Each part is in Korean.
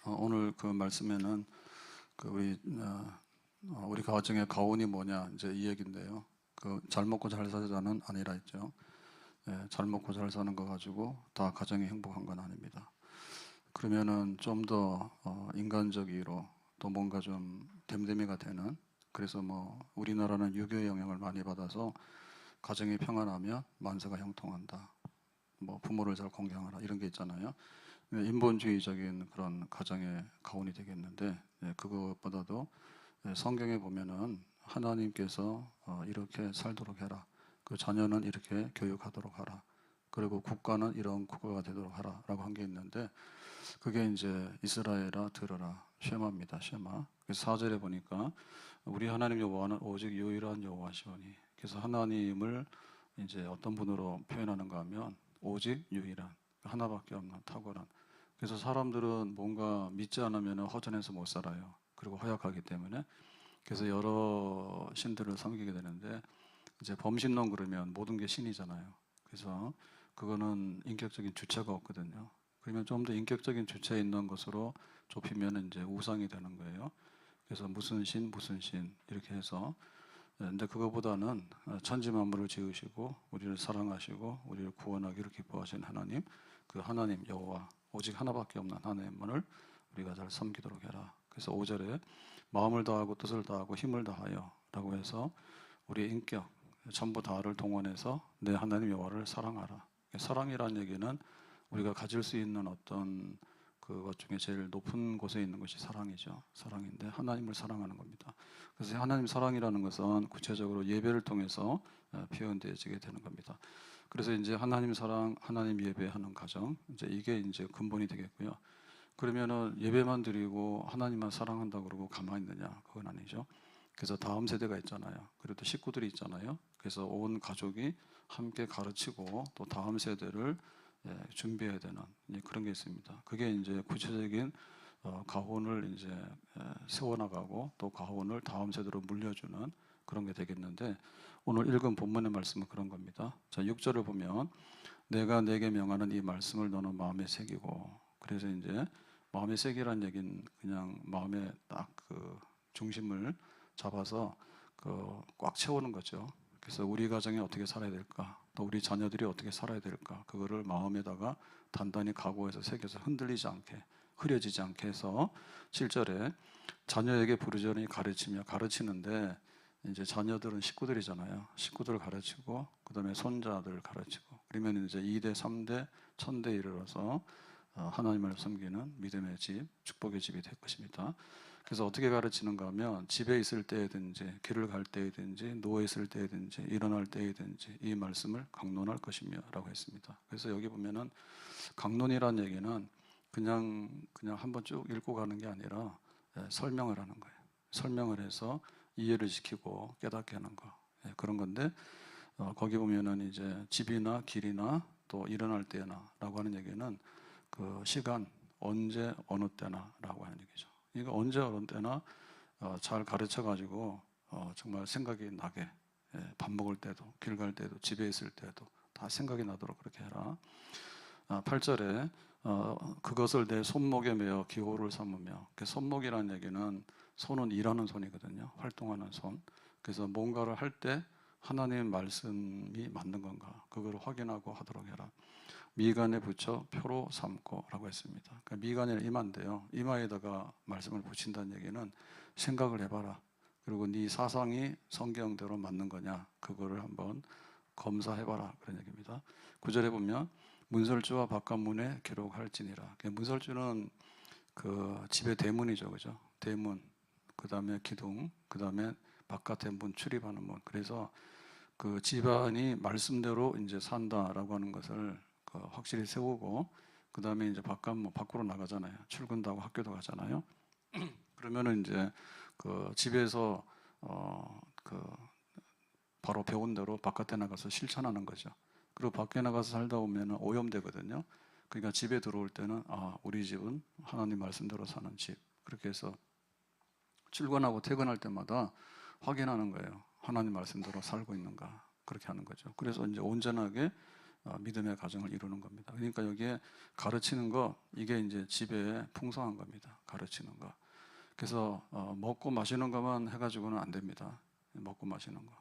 오늘 그 말씀에는 그 우리 가정의 가훈이 뭐냐 이제 이 얘기인데요. 그 잘 먹고 잘 살자는 아니라 했죠. 예, 잘 먹고 잘 사는 거 가지고 다 가정이 행복한 건 아닙니다. 그러면은 좀 더 인간적으로 또 뭔가 좀 됨됨이가 되는, 그래서 뭐 우리나라는 유교의 영향을 많이 받아서 가정이 평안하면 만사가 형통한다. 뭐 부모를 잘 공경하라 이런 게 있잖아요. 인본주의적인 그런 가정의 가훈이 되겠는데, 그것보다도 성경에 보면은 하나님께서 이렇게 살도록 해라. 그 자녀는 이렇게 교육하도록 하라. 그리고 국가는 이런 국가가 되도록 하라라고 한 게 있는데, 그게 이제 이스라엘아 들으라 쉐마입니다. 쉐마. 그래서 4절에 보니까 우리 하나님 여호와는 오직 유일한 여호와시오니. 그래서 하나님을 이제 어떤 분으로 표현하는가 하면 오직 유일한, 하나밖에 없는 탁월한. 그래서 사람들은 뭔가 믿지 않으면 허전해서 못 살아요. 그리고 허약하기 때문에. 그래서 여러 신들을 섬기게 되는데, 이제 범신론 그러면 모든 게 신이잖아요. 그래서 그거는 인격적인 주체가 없거든요. 그러면 좀 더 인격적인 주체 있는 것으로 좁히면 이제 우상이 되는 거예요. 그래서 무슨 신 이렇게 해서, 근데 그거보다는 천지 만물을 지으시고 우리를 사랑하시고 우리를 구원하기를 기뻐하신 하나님, 그 하나님 여호와, 오직 하나밖에 없는 하나님을 우리가 잘 섬기도록 해라. 그래서 5절에 마음을 다하고 뜻을 다하고 힘을 다하여 라고 해서 우리의 인격 전부 다를 동원해서 내 하나님 여호와를 사랑하라. 사랑이라는 얘기는 우리가 가질 수 있는 어떤 그것 중에 제일 높은 곳에 있는 것이 사랑이죠. 사랑인데 하나님을 사랑하는 겁니다. 그래서 하나님 사랑이라는 것은 구체적으로 예배를 통해서 표현되어지게 되는 겁니다. 그래서 이제 하나님 사랑, 하나님 예배하는 가정, 이제 이게 이제 근본이 되겠고요. 그러면은 예배만 드리고 하나님만 사랑한다고 그러고 가만히 있느냐? 그건 아니죠. 그래서 다음 세대가 있잖아요. 그리고 또 식구들이 있잖아요. 그래서 온 가족이 함께 가르치고 또 다음 세대를 준비해야 되는 그런 게 있습니다. 그게 이제 구체적인 가훈을 이제 세워나가고 또 가훈을 다음 세대로 물려주는 그런 게 되겠는데, 오늘 읽은 본문의 말씀은 그런 겁니다. 자, 6절을 보면 내가 내게 명하는 이 말씀을 너는 마음에 새기고. 그래서 이제 마음에 새기란 얘기는 그냥 마음에 딱 그 중심을 잡아서 그 꽉 채우는 거죠. 그래서 우리 가정이 어떻게 살아야 될까, 또 우리 자녀들이 어떻게 살아야 될까, 그거를 마음에다가 단단히 각오해서 새겨서 흔들리지 않게, 흐려지지 않게 해서 7절에 자녀에게 부르짖으니 가르치며. 가르치는데 이제 자녀들은 식구들이잖아요. 식구들을 가르치고 그다음에 손자들을 가르치고, 그러면 이제 2대, 3대, 1000대 이르러서 하나님을 섬기는 믿음의 집, 축복의 집이 될 것입니다. 그래서 어떻게 가르치는가 하면 집에 있을 때든지 길을 갈 때든지 누워 있을 때든지 일어날 때든지 이 말씀을 강론할 것이며 라고 했습니다. 그래서 여기 보면은 강론이라는 얘기는 그냥 한번 쭉 읽고 가는 게 아니라 설명을 하는 거예요. 설명을 해서 이해를 시키고 깨닫게 하는 거, 그런 건데, 거기 보면은 이제 집이나 길이나 또 일어날 때나라고 하는 얘기는 그 시간, 언제 어느 때나라고 하는 얘기죠. 이거 언제 어느 때나 잘 가르쳐 가지고 정말 생각이 나게, 밥 먹을 때도 길 갈 때도 집에 있을 때도 다 생각이 나도록 그렇게 해라. 8절에 그것을 내 손목에 매어 기호를 삼으며. 그 손목이라는 얘기는 손은 일하는 손이거든요. 활동하는 손. 그래서 뭔가를 할 때 하나님 말씀이 맞는 건가 그걸 확인하고 하도록 해라. 미간에 붙여 표로 삼고 라고 했습니다. 그러니까 미간에는 이마인데요, 이마에다가 말씀을 붙인다는 얘기는 생각을 해봐라. 그리고 네 사상이 성경대로 맞는 거냐 그거를 한번 검사해봐라 그런 얘기입니다. 9절에 보면 문설주와 바깥문에 기록할지니라. 문설주는 그 집의 대문이죠, 그죠? 대문, 그 다음에 기둥, 그 다음에 바깥에 문, 출입하는 문. 그래서 그 집안이 말씀대로 이제 산다라고 하는 것을 확실히 세우고, 그 다음에 이제 바깥문, 밖으로 나가잖아요. 출근도 하고 학교도 가잖아요. 그러면은 이제 그 집에서 그 바로 배운 대로 바깥에 나가서 실천하는 거죠. 그리고 밖에 나가서 살다 보면 오염되거든요. 그러니까 집에 들어올 때는 우리 집은 하나님 말씀대로 사는 집. 그렇게 해서 출근하고 퇴근할 때마다 확인하는 거예요. 하나님 말씀대로 살고 있는가. 그렇게 하는 거죠. 그래서 이제 온전하게 믿음의 가정을 이루는 겁니다. 그러니까 여기에 가르치는 거, 이게 이제 집에 풍성한 겁니다. 가르치는 거. 그래서 먹고 마시는 것만 해가지고는 안 됩니다. 먹고 마시는 거.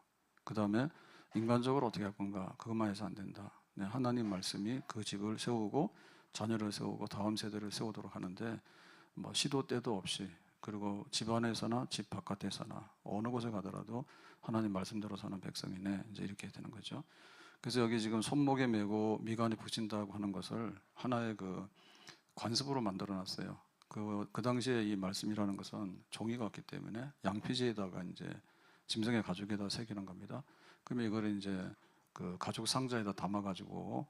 그 다음에 인간적으로 어떻게 할 건가? 그것만 해서 안 된다. 네, 하나님 말씀이 그 집을 세우고 자녀를 세우고 다음 세대를 세우도록 하는데, 뭐 시도 때도 없이, 그리고 집 안에서나 집 바깥에서나 어느 곳에 가더라도 하나님 말씀대로 사는 백성이네, 이제 이렇게 되는 거죠. 그래서 여기 지금 손목에 메고 미간에 붙인다고 하는 것을 하나의 그 관습으로 만들어 놨어요. 그 당시에 이 말씀이라는 것은 종이가 없기 때문에 양피지에다가 이제 짐승의 가죽에다 새기는 겁니다. 그러면 이거를 이제 그 가죽 상자에다 담아가지고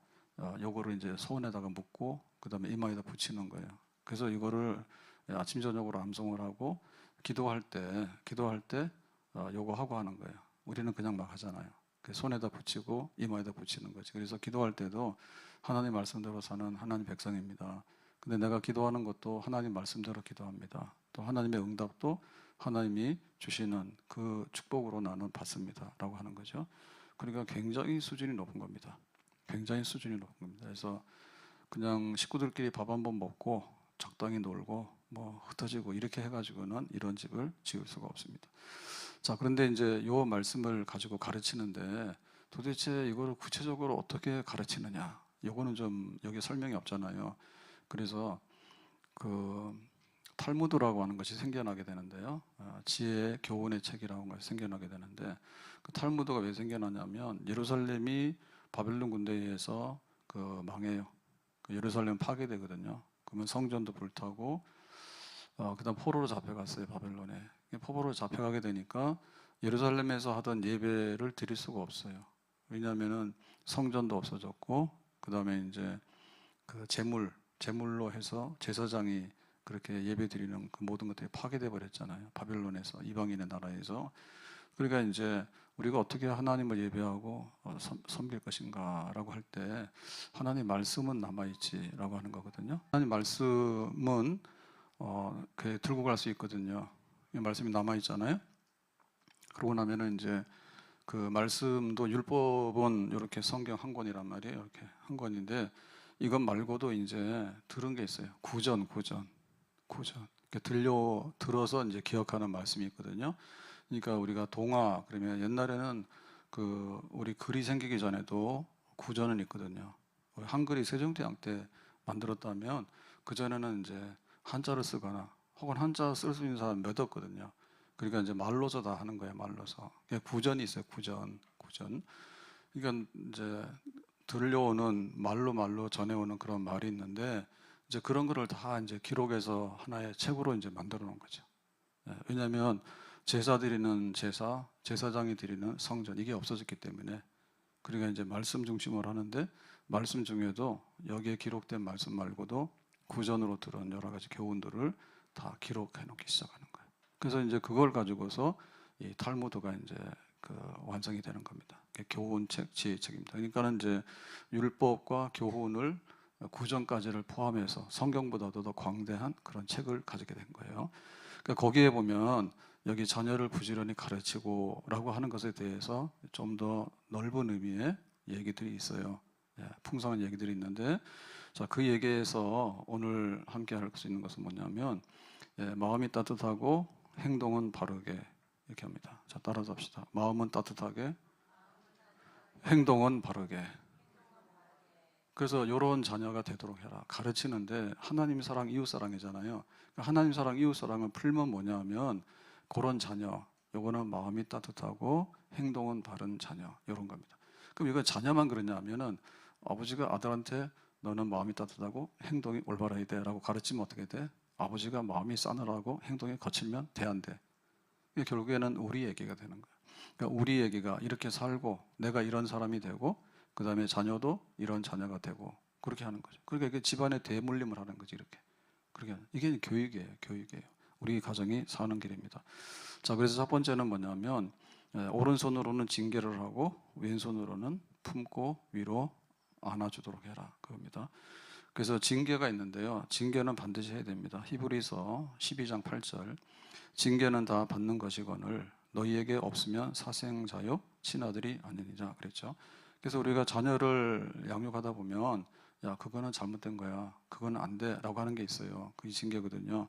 요거를 이제 손에다가 묶고 그 다음에 이마에다 붙이는 거예요. 그래서 이거를 아침 저녁으로 암송을 하고 기도할 때 요거 하고 하는 거예요. 우리는 그냥 막 하잖아요. 손에다 붙이고 이마에다 붙이는 거지. 그래서 기도할 때도 하나님 말씀대로 사는 하나님 백성입니다. 근데 내가 기도하는 것도 하나님 말씀대로 기도합니다. 또 하나님의 응답도 하나님이 주시는 그 축복으로 나는 받습니다 라고 하는 거죠. 그러니까 굉장히 수준이 높은 겁니다. 굉장히 수준이 높은 겁니다. 그래서 그냥 식구들끼리 밥 한번 먹고 적당히 놀고 뭐 흩어지고 이렇게 해가지고는 이런 집을 지을 수가 없습니다. 자, 그런데 이제 요 말씀을 가지고 가르치는데 도대체 이거를 구체적으로 어떻게 가르치느냐? 요거는 좀 여기 설명이 없잖아요. 그래서 그 탈무드라고 하는 것이 생겨나게 되는데요. 지혜 교훈의 책이라고 하는 것이 생겨나게 되는데, 그 탈무드가 왜 생겨나냐면 예루살렘이 바벨론 군대에 의해서 그 망해요. 그 예루살렘 파괴되거든요. 그러면 성전도 불타고 그다음 포로로 잡혀갔어요. 바벨론에. 포로로 잡혀가게 되니까 예루살렘에서 하던 예배를 드릴 수가 없어요. 왜냐하면은 성전도 없어졌고, 그다음에 이제 그 제물로 해서 제사장이 그렇게 예배 드리는 그 모든 것들이 파괴돼 버렸잖아요. 바벨론에서, 이방인의 나라에서. 그러니까 이제 우리가 어떻게 하나님을 예배하고 섬길 것인가라고 할 때 하나님 말씀은 남아있지라고 하는 거거든요. 하나님 말씀은 그 들고 갈 수 있거든요. 이 말씀이 남아있잖아요. 그러고 나면은 이제 그 말씀도, 율법은 이렇게 성경 한 권이란 말이에요. 이렇게 한 권인데 이것 말고도 이제 들은 게 있어요. 구전. 이렇게 들어서 이제 기억하는 말씀이 있거든요. 그러니까 우리가 동화, 그러면 옛날에는 그 우리 글이 생기기 전에도 구전은 있거든요. 한글이 세종대왕 때 만들었다면 그 전에는 이제 한자를 쓰거나 혹은 한자 쓸 수 있는 사람 몇 없거든요. 그러니까 이제 말로서 다 하는 거예요. 말로서. 구전이 있어요. 구전. 그러니까 이제 들려오는 말로 전해오는 그런 말이 있는데, 이제 그런 거를 다 이제 기록해서 하나의 책으로 이제 만들어 놓은 거죠. 왜냐하면 제사 드리는 제사장이 드리는 성전, 이게 없어졌기 때문에. 그러니까 이제 말씀 중심으로 하는데, 말씀 중에도 여기에 기록된 말씀 말고도 구전으로 들은 여러 가지 교훈들을 다 기록해 놓기 시작하는 거예요. 그래서 이제 그걸 가지고서 이 탈무드가 이제 그 완성이 되는 겁니다. 교훈책, 지혜책입니다. 그러니까는 이제 율법과 교훈을 구전까지를 포함해서 성경보다도 더 광대한 그런 책을 가지게 된 거예요. 그러니까 거기에 보면 여기 자녀를 부지런히 가르치고라고 하는 것에 대해서 좀 더 넓은 의미의 얘기들이 있어요. 풍성한 얘기들이 있는데, 자, 그 얘기에서 오늘 함께 할 수 있는 것은 뭐냐면, 마음이 따뜻하고 행동은 바르게, 이렇게 합니다. 자, 따라서 합시다. 마음은 따뜻하게, 행동은 바르게. 그래서 이런 자녀가 되도록 해라. 가르치는데 하나님 사랑, 이웃 사랑이잖아요. 하나님 사랑, 이웃 사랑을 풀면 뭐냐면 그런 자녀, 요거는 마음이 따뜻하고 행동은 바른 자녀, 이런 겁니다. 그럼 이거 자녀만 그러냐면은 아버지가 아들한테 너는 마음이 따뜻하고 행동이 올바라야 돼 라고 가르치면 어떻게 돼? 아버지가 마음이 싸늘하고 행동이 거칠면 돼, 안 돼? 결국에는 우리 얘기가 되는 거예요. 그러니까 우리 얘기가 이렇게 살고 내가 이런 사람이 되고 그 다음에 자녀도 이런 자녀가 되고 그렇게 하는 거죠. 그러니까 이게 집안의 대물림을 하는 거지, 이렇게. 그러게 이게 교육이에요. 우리 가정이 사는 길입니다. 자, 그래서 첫 번째는 뭐냐면 오른손으로는 징계를 하고 왼손으로는 품고 위로 안아주도록 해라, 그겁니다. 그래서 징계가 있는데요. 징계는 반드시 해야 됩니다. 히브리서 12장 8절. 징계는 다 받는 것이거늘 너희에게 없으면 사생자요 친아들이 아니니라 그랬죠. 그래서 우리가 자녀를 양육하다 보면 야 그거는 잘못된 거야, 그거는 안 돼라고 하는 게 있어요. 그게 징계거든요.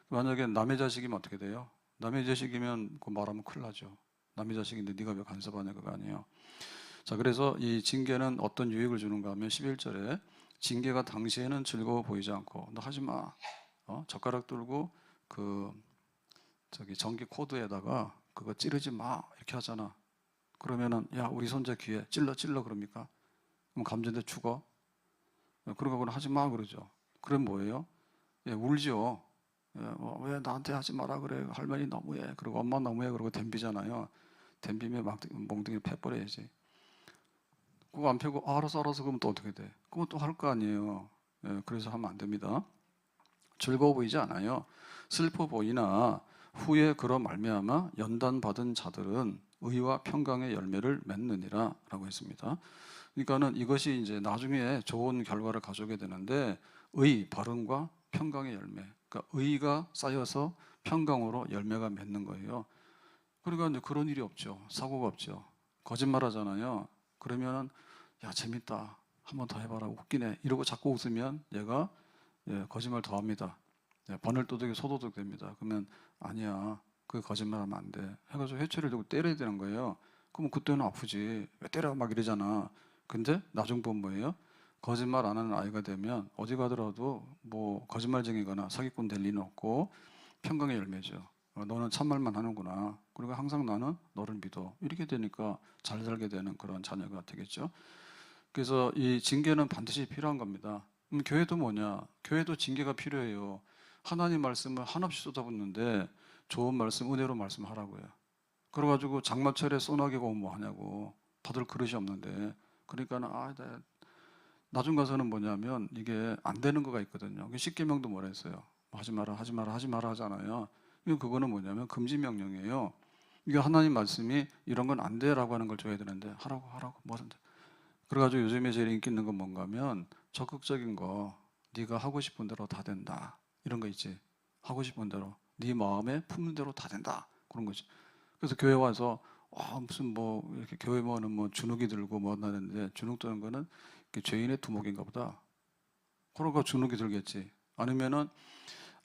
만약에 남의 자식이면 어떻게 돼요? 남의 자식이면 그 말하면 큰일 나죠. 남의 자식인데 네가 왜 간섭하냐, 그거 아니에요. 자, 그래서 이 징계는 어떤 유익을 주는가 하면 11절에 징계가 당시에는 즐거워 보이지 않고 너 하지 마. 젓가락 들고 그 저기 전기 코드에다가 그거 찌르지 마 이렇게 하잖아. 그러면은 야 우리 손자 귀에 찔러 그럽니까? 그럼 감전돼 죽어. 그러고는 하지 마 그러죠. 그럼 뭐예요? 예, 울죠. 예, 왜 나한테 하지 마라 그래? 할머니 너무해. 그리고 엄마 너무해. 그러고 덤비잖아요. 덤비면 막 몽둥이 패버려야지. 그거 안 펴고 알아서 그러면 또 어떻게 돼? 그건 또 할 거 아니에요. 예, 그래서 하면 안 됩니다. 즐거워 보이지 않아요. 슬퍼 보이나 후에 그로 말미암아 연단 받은 자들은 의와 평강의 열매를 맺느니라라고 했습니다. 그러니까는 이것이 이제 나중에 좋은 결과를 가져오게 되는데 의, 바른과 평강의 열매. 그러니까 의가 쌓여서 평강으로 열매가 맺는 거예요. 그러니까 이제 그런 일이 없죠. 사고가 없죠. 거짓말하잖아요. 그러면은 야 재밌다. 한번 더 해봐라. 웃기네. 이러고 자꾸 웃으면 얘가 거짓말 더 합니다. 바늘도둑이 소도둑 됩니다. 그러면 아니야. 그 거짓말하면 안 돼. 해가지고 회초리를 들고 때려야 되는 거예요. 그럼 그때는 아프지. 왜 때려? 막 이러잖아. 근데 나중 보면 뭐예요? 거짓말 안 하는 아이가 되면 어디 가더라도 뭐 거짓말쟁이거나 사기꾼 될 리는 없고 평강의 열매죠. 너는 참말만 하는구나. 그리고 항상 나는 너를 믿어. 이렇게 되니까 잘 살게 되는 그런 자녀가 되겠죠. 그래서 이 징계는 반드시 필요한 겁니다. 교회도 뭐냐? 교회도 징계가 필요해요. 하나님 말씀을 한없이 쏟아붓는데 좋은 말씀, 은혜로 말씀하라고요. 그래가지고 장마철에 소나기가 오면 뭐 하냐고. 받을 그릇이 없는데. 그러니까는 나중 가서는 뭐냐면 이게 안 되는 거가 있거든요. 십계명도 뭐라 했어요? 하지 마라, 하지 마라, 하지 마라 하잖아요. 그거는 뭐냐면 금지 명령이에요. 이게 하나님 말씀이 이런 건 안 돼라고 하는 걸 줘야 되는데 하라고 뭐든지. 그래가지고 요즘에 제일 인기 있는 건 뭔가 하면 적극적인 거 네가 하고 싶은 대로 다 된다 이런 거 있지. 하고 싶은 대로 네 마음에 품는 대로 다 된다 그런 거지. 그래서 교회 와서 무슨 뭐 이렇게 교회 뭐는 뭐 주눅이 들고 뭐 나는데 주눅 드는 거는 죄인의 두목인가 보다. 그러니까 주눅이 들겠지. 아니면은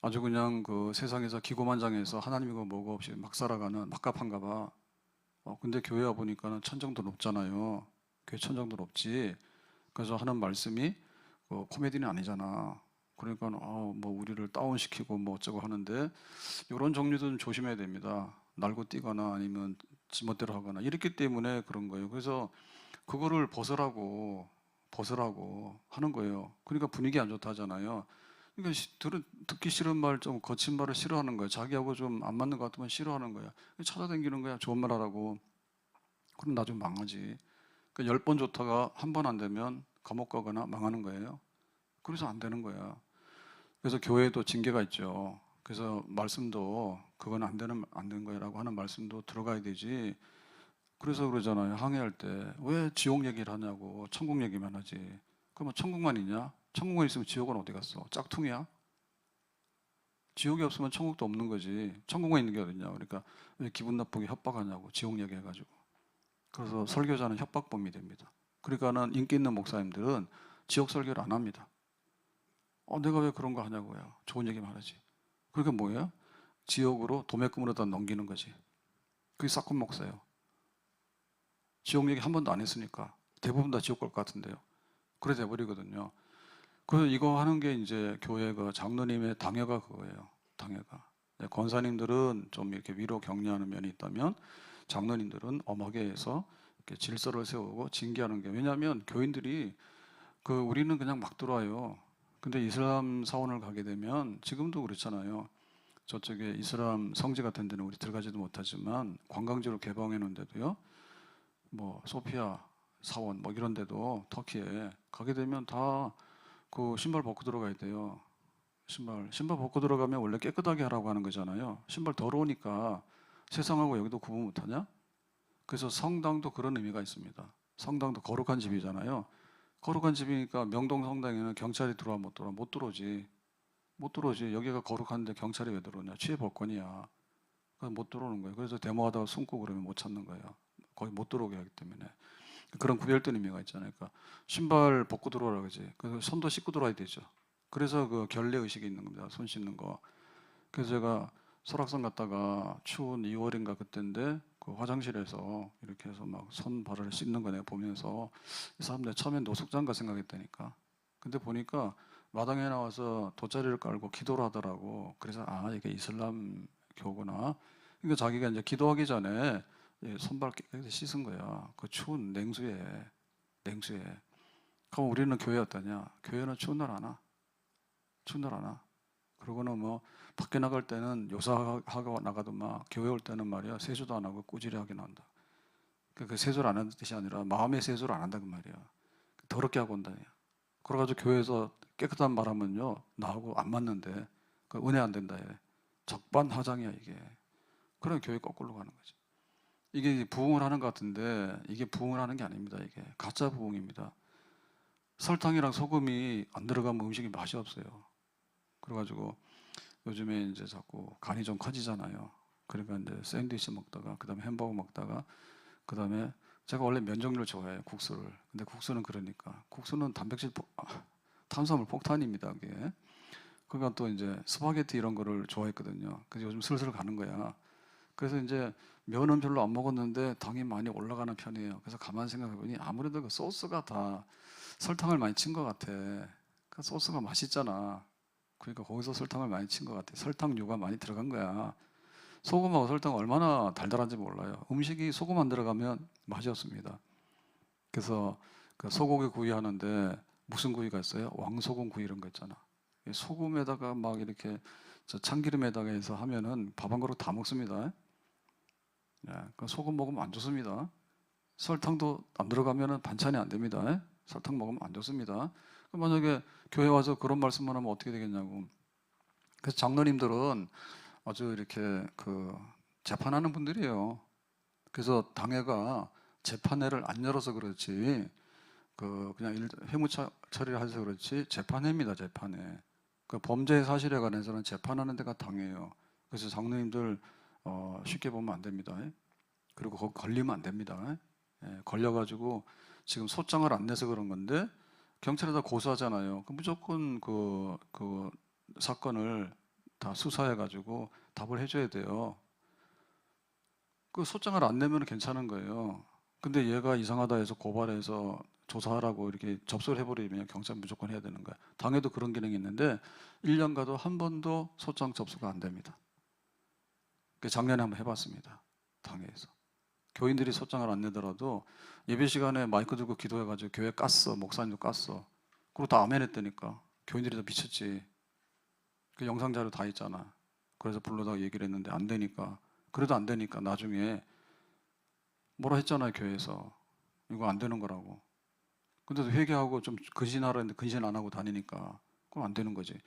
아주 그냥 그 세상에서 기고만장해서 하나님이고 뭐고 없이 막 살아가는 막갑한가 봐. 근데 교회 와 보니까는 천정도 높잖아요. 교회 천정도 높지. 그래서 하는 말씀이 코미디는 아니잖아. 그러니까 뭐 우리를 다운시키고 뭐 어쩌고 하는데 이런 종류도 좀 조심해야 됩니다. 날고 뛰거나 아니면 지멋대로 하거나 이렇기 때문에 그런 거예요. 그래서 그거를 벗으라고 하는 거예요. 그러니까 분위기 안 좋다 하잖아요. 그러니까 듣기 싫은 말, 좀 거친 말을 싫어하는 거예요. 자기하고 좀 안 맞는 것 같으면 싫어하는 거야. 찾아다니는 거야. 좋은 말 하라고. 그럼 나중 망하지. 그러니까 10번 좋다가 한 번 안 되면 감옥 가거나 망하는 거예요. 그래서 안 되는 거야. 그래서 교회도 징계가 있죠. 그래서 말씀도 그건 안 되는 거야라고 하는 말씀도 들어가야 되지. 그래서 그러잖아요. 항해할 때 왜 지옥 얘기를 하냐고. 천국 얘기만 하지. 그러면 천국만 있냐? 천국만 있으면 지옥은 어디 갔어? 짝퉁이야? 지옥이 없으면 천국도 없는 거지. 천국만 있는 게 어딨냐? 그러니까 왜 기분 나쁘게 협박하냐고. 지옥 얘기해가지고. 그래서 설교자는 협박범이 됩니다. 그러니까는 인기 있는 목사님들은 지옥 설교를 안 합니다. 내가 왜 그런 거 하냐고요. 좋은 얘기만 하지. 그러니까 뭐예요? 지옥으로 도매금으로 다 넘기는 거지. 그게 싹건 목사예요. 지옥 얘기 한 번도 안 했으니까 대부분 다 지옥 갈 것 같은데요. 그래 돼버리거든요. 그래서 이거 하는 게 이제 교회가 장로님의 당회가 그거예요. 당회가. 권사님들은 좀 이렇게 위로 격려하는 면이 있다면 장로님들은 엄하게 해서 이렇게 질서를 세우고 징계하는 게, 왜냐하면 교인들이 우리는 그냥 막 들어와요. 근데 이슬람 사원을 가게 되면 지금도 그렇잖아요. 저쪽에 이슬람 성지 같은 데는 우리 들어가지도 못하지만 관광지로 개방해 놓은데도요. 뭐 소피아 사원 뭐 이런 데도 터키에 가게 되면 다 그 신발 벗고 들어가야 돼요. 신발 벗고 들어가면 원래 깨끗하게 하라고 하는 거잖아요. 신발 더러우니까 세상하고 여기도 구분 못하냐? 그래서 성당도 그런 의미가 있습니다. 성당도 거룩한 집이잖아요. 거룩한 집이니까 명동 성당에는 경찰이 들어와 못 들어와? 못 들어오지. 못 들어오지. 여기가 거룩한데 경찰이 왜 들어오냐? 취해법권이야. 그래서 못 들어오는 거예요. 그래서 데모하다가 숨고 그러면 못 찾는 거예요. 거의 못 들어오게 하기 때문에. 그런 구별된 의미가 있잖아요. 그러니까 신발 벗고 들어오라 그러지. 그 손도 씻고 들어와야 되죠. 그래서 그 결례 의식이 있는 겁니다. 손 씻는 거. 그래서 제가 설악산 갔다가 추운 2월인가 그때인데 그 화장실에서 이렇게 해서 막 손 발을 씻는 거 내가 보면서 이 사람들 처음엔 노숙자인가 생각했다니까. 근데 보니까 마당에 나와서 돗자리를 깔고 기도를 하더라고. 그래서 아 이게 이슬람 교구나. 그러니까 자기가 이제 기도하기 전에 손발 깨끗이 씻은 거야. 그 추운 냉수에. 그럼 우리는 교회 어떠냐? 교회는 추운 날 안 와. 추운 날 안 와. 그러고는 뭐 밖에 나갈 때는 요사하고 나가도 막 교회 올 때는 말이야 세수도 안 하고 꾸지리하게 나온다. 그 세수를 안 하는 뜻이 아니라 마음의 세수를 안 한다 그 말이야. 더럽게 하고 온다냐. 그래가지고 교회에서 깨끗한 말 하면요 나하고 안 맞는데 그 은혜 안 된다 해. 적반하장이야 이게. 그럼 교회 거꾸로 가는 거지. 이게 부흥을 하는 것 같은데 이게 부흥을 하는 게 아닙니다. 이게 가짜 부흥입니다. 설탕이랑 소금이 안 들어가면 음식이 맛이 없어요. 그래가지고 요즘에 이제 자꾸 간이 좀 커지잖아요. 그러니까 이제 샌드위치 먹다가 그다음에 햄버거 먹다가 그다음에 제가 원래 면 종류를 좋아해요. 국수를. 근데 국수는 그러니까 국수는 탄수화물 폭탄입니다. 그게. 그러니까 또 이제 스파게티 이런 거를 좋아했거든요. 그래서 요즘 슬슬 가는 거야. 그래서 이제 면은 별로 안 먹었는데 당이 많이 올라가는 편이에요. 그래서 가만 생각해보니 아무래도 그 소스가 다 설탕을 많이 친 것 같아. 그 소스가 맛있잖아. 그러니까 거기서 설탕을 많이 친 것 같아. 설탕류가 많이 들어간 거야. 소금하고 설탕 얼마나 달달한지 몰라요. 음식이 소금 안 들어가면 맛이 없습니다. 그래서 그 소고기 구이 하는데 무슨 구이가 있어요? 왕소금 구이 이런 거 있잖아. 소금에다가 막 이렇게 참기름에다가 해서 하면은 밥 한 그릇 다 먹습니다. 예, 그 소금 먹으면 안 좋습니다. 설탕도 안 들어가면은 반찬이 안 됩니다. 설탕 먹으면 안 좋습니다. 만약에 교회 와서 그런 말씀만 하면 어떻게 되겠냐고. 그래서 장로님들은 아주 이렇게 그 재판하는 분들이에요. 그래서 당회가 재판회를 안 열어서 그렇지 그 그냥 회무 처리를 해서 그렇지 재판회입니다. 재판회. 그 범죄 사실에 관해서는 재판하는 데가 당회예요. 그래서 장로님들 쉽게 보면 안 됩니다. 그리고 거기 걸리면 안 됩니다. 예, 걸려가지고 지금 소장을 안 내서 그런 건데 경찰에다 고소하잖아요. 그 무조건 그 사건을 다 수사해가지고 답을 해줘야 돼요. 그 소장을 안 내면 괜찮은 거예요. 근데 얘가 이상하다 해서 고발해서 조사하라고 이렇게 접수를 해버리면 경찰 무조건 해야 되는 거야. 당에도 그런 기능이 있는데 1년 가도 한 번도 소장 접수가 안 됩니다. 작년에 한번 해봤습니다. 당에서. 교인들이 소장을 안 내더라도 예배 시간에 마이크 들고 기도해가지고 교회 깠어. 목사님도 깠어. 그리고 다 아멘 했다니까. 교인들이 다 미쳤지. 그 영상 자료 다 있잖아. 그래서 불러다가 얘기를 했는데 안 되니까. 그래도 안 되니까 나중에 뭐라 했잖아요. 교회에서. 이거 안 되는 거라고. 근데도 회개하고 좀 근신하라 했는데 근신 안 하고 다니니까 그럼 안 되는 거지.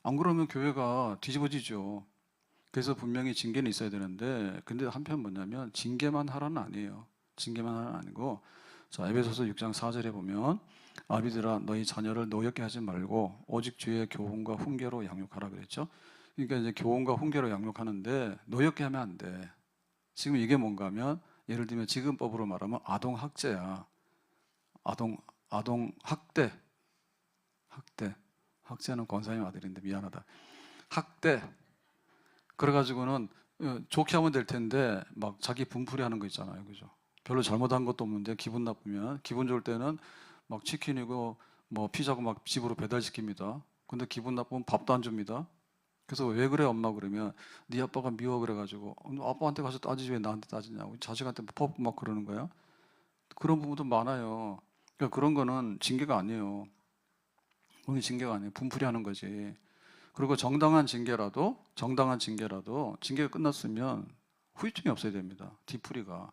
안 그러면 교회가 뒤집어지죠. 그래서 분명히 징계는 있어야 되는데 근데 한편 뭐냐면 징계만 하라는 아니에요. 징계만 하라는 아니고 자 에베소서 6장 4절에 보면 아비들아 너희 자녀를 노엽게 하지 말고 오직 주의 교훈과 훈계로 양육하라 그랬죠. 그러니까 이제 교훈과 훈계로 양육하는데 노엽게 하면 안 돼. 지금 이게 뭔가 하면 예를 들면 지금법으로 말하면 아동학대야. 아동 학대는 권사님 아들인데 미안하다. 학대 그래가지고는 좋게 하면 될 텐데 막 자기 분풀이 하는 거 있잖아요, 그죠? 별로 잘못한 것도 없는데 기분 나쁘면 기분 좋을 때는 막 치킨이고 뭐 피자고 막 집으로 배달시킵니다. 근데 기분 나쁘면 밥도 안 줍니다. 그래서 왜 그래 엄마 그러면 네 아빠가 미워 그래가지고 아빠한테 가서 따지지 왜 나한테 따지냐고 자식한테 퍼붓고 막 그러는 거야. 그런 부분도 많아요. 그러니까 그런 거는 징계가 아니에요. 그건 징계가 아니에요. 분풀이 하는 거지. 그리고 정당한 징계라도 징계가 끝났으면 후유증이 없어야 됩니다. 뒤풀이가.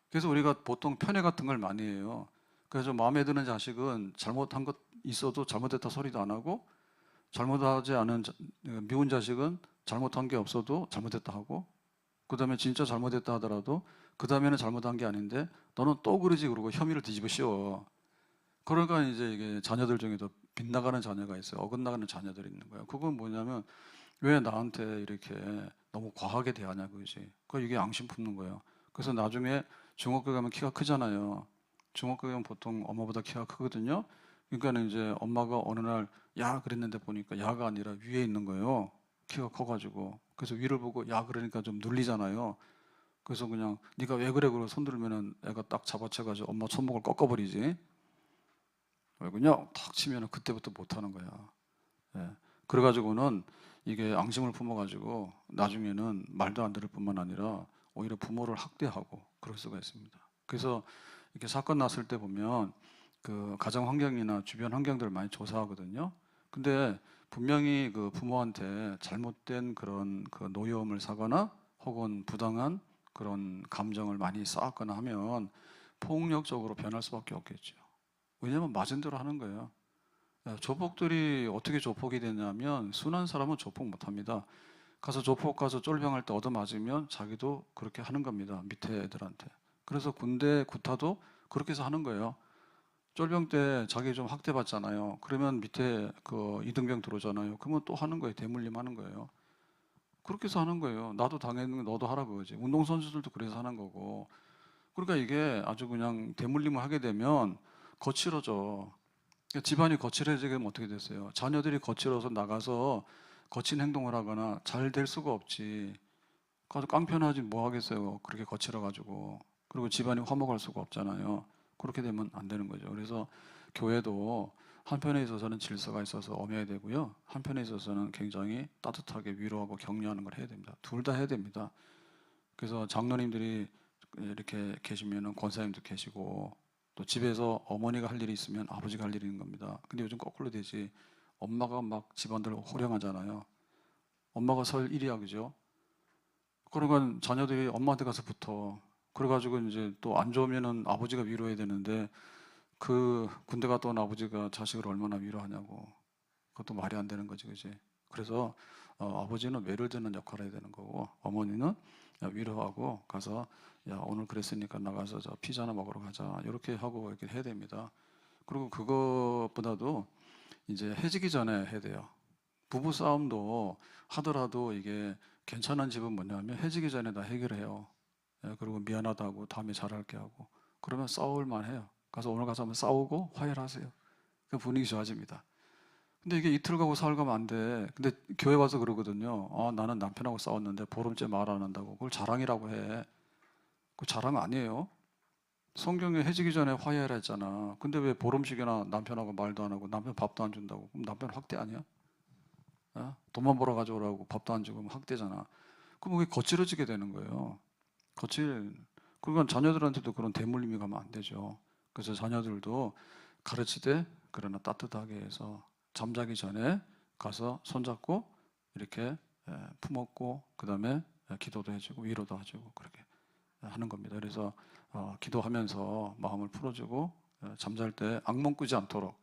그래서 우리가 보통 편애 같은 걸 많이 해요. 그래서 마음에 드는 자식은 잘못한 것 있어도 잘못했다 소리도 안 하고 잘못하지 않은 미운 자식은 잘못한 게 없어도 잘못했다 하고 그 다음에 진짜 잘못했다 하더라도 그 다음에는 잘못한 게 아닌데 너는 또 그러지 그러고 혐의를 뒤집어 씌워. 그러니까 이제 이게 자녀들 중에도 빗나가는 자녀가 있어요. 어긋나가는 자녀들이 있는 거예요. 그건 뭐냐면 왜 나한테 이렇게 너무 과하게 대하냐 그지. 그 이게 앙심 품는 거예요. 그래서 나중에 중학교 가면 키가 크잖아요. 중학교 가면 보통 엄마보다 키가 크거든요. 그러니까는 이제 엄마가 어느 날 야 그랬는데 보니까 야가 아니라 위에 있는 거예요. 키가 커가지고. 그래서 위를 보고 야 그러니까 좀 눌리잖아요. 그래서 그냥 네가 왜 그래 그러고 손 들면은 애가 딱 잡아채가지고 엄마 손목을 꺾어버리지. 그냥 탁 치면은 그때부터 못 하는 거야. 예. 그래가지고는 이게 앙심을 품어가지고 나중에는 말도 안 들을 뿐만 아니라 오히려 부모를 학대하고 그럴 수가 있습니다. 그래서 이렇게 사건 났을 때 보면 그 가정 환경이나 주변 환경들을 많이 조사하거든요. 근데 분명히 그 부모한테 잘못된 그런 그 노여움을 사거나 혹은 부당한 그런 감정을 많이 쌓았거나 하면 폭력적으로 변할 수밖에 없겠죠. 왜냐면 맞은 대로 하는 거예요. 조폭들이 어떻게 조폭이 되냐면 순한 사람은 조폭 못합니다. 가서 조폭 가서 쫄병할 때 얻어맞으면 자기도 그렇게 하는 겁니다. 밑에 애들한테. 그래서 군대 구타도 그렇게 해서 하는 거예요. 쫄병 때 자기 좀 학대받잖아요. 그러면 밑에 그 이등병 들어오잖아요. 그러면 또 하는 거예요. 대물림 하는 거예요. 그렇게 해서 하는 거예요. 나도 당했는 거 너도 하라 그거지. 운동선수들도 그래서 하는 거고. 그러니까 이게 아주 그냥 대물림을 하게 되면 거칠어져. 그러니까 집안이 거칠어지면 어떻게 됐어요? 자녀들이 거칠어서 나가서 거친 행동을 하거나 잘 될 수가 없지. 가서 깡패나지 뭐 하겠어요? 그렇게 거칠어가지고. 그리고 집안이 화목할 수가 없잖아요. 그렇게 되면 안 되는 거죠. 그래서 교회도 한편에 있어서는 질서가 있어서 엄해야 되고요. 한편에 있어서는 굉장히 따뜻하게 위로하고 격려하는 걸 해야 됩니다. 둘 다 해야 됩니다. 그래서 장로님들이 이렇게 계시면은 권사님도 계시고 또 집에서 어머니가 할 일이 있으면 아버지가 할 일이 있는 겁니다. 근데 요즘 거꾸로 되지. 엄마가 막 집안들 호령하잖아요. 엄마가 설 일이야, 그죠? 그러니까 자녀들이 엄마한테 가서 붙어. 그래가지고 이제 또 안 좋으면은 아버지가 위로해야 되는데 그 군대 갔다 온 아버지가 자식을 얼마나 위로하냐고. 그것도 말이 안 되는 거지, 그지? 그래서 아버지는 외를 드는 역할을 해야 되는 거고 어머니는 위로하고 가서 야 오늘 그랬으니까 나가서 저 피자나 먹으러 가자 이렇게 하고 이렇게 해야 됩니다. 그리고 그것보다도 이제 헤어지기 전에 해야 돼요. 부부 싸움도 하더라도 이게 괜찮은 집은 뭐냐면 헤어지기 전에 다 해결해요. 예, 그리고 미안하다고 다음에 잘할게 하고 그러면 싸울만 해요. 가서 오늘 가서 한번 싸우고 화해하세요. 그 분위기 좋아집니다. 근데 이게 이틀 가고 사흘 가면 안 돼. 근데 교회 와서 그러거든요. 아, 나는 남편하고 싸웠는데 보름째 말 안 한다고. 그걸 자랑이라고 해. 그 자랑 아니에요. 성경에 해지기 전에 화해하라 했잖아. 근데 왜 보름씩이나 남편하고 말도 안 하고 남편 밥도 안 준다고? 그럼 남편 학대 아니야? 어? 돈만 벌어 가져오라고 밥도 안 주고 그럼 학대잖아. 그럼 그게 거칠어지게 되는 거예요. 거칠. 그러니까 자녀들한테도 그런 대물림이 가면 안 되죠. 그래서 자녀들도 가르치되 그러나 따뜻하게 해서 잠자기 전에 가서 손잡고 이렇게 품었고 그다음에 기도도 해주고 위로도 해주고 그렇게 하는 겁니다. 그래서 기도하면서 마음을 풀어주고 잠잘 때 악몽 꾸지 않도록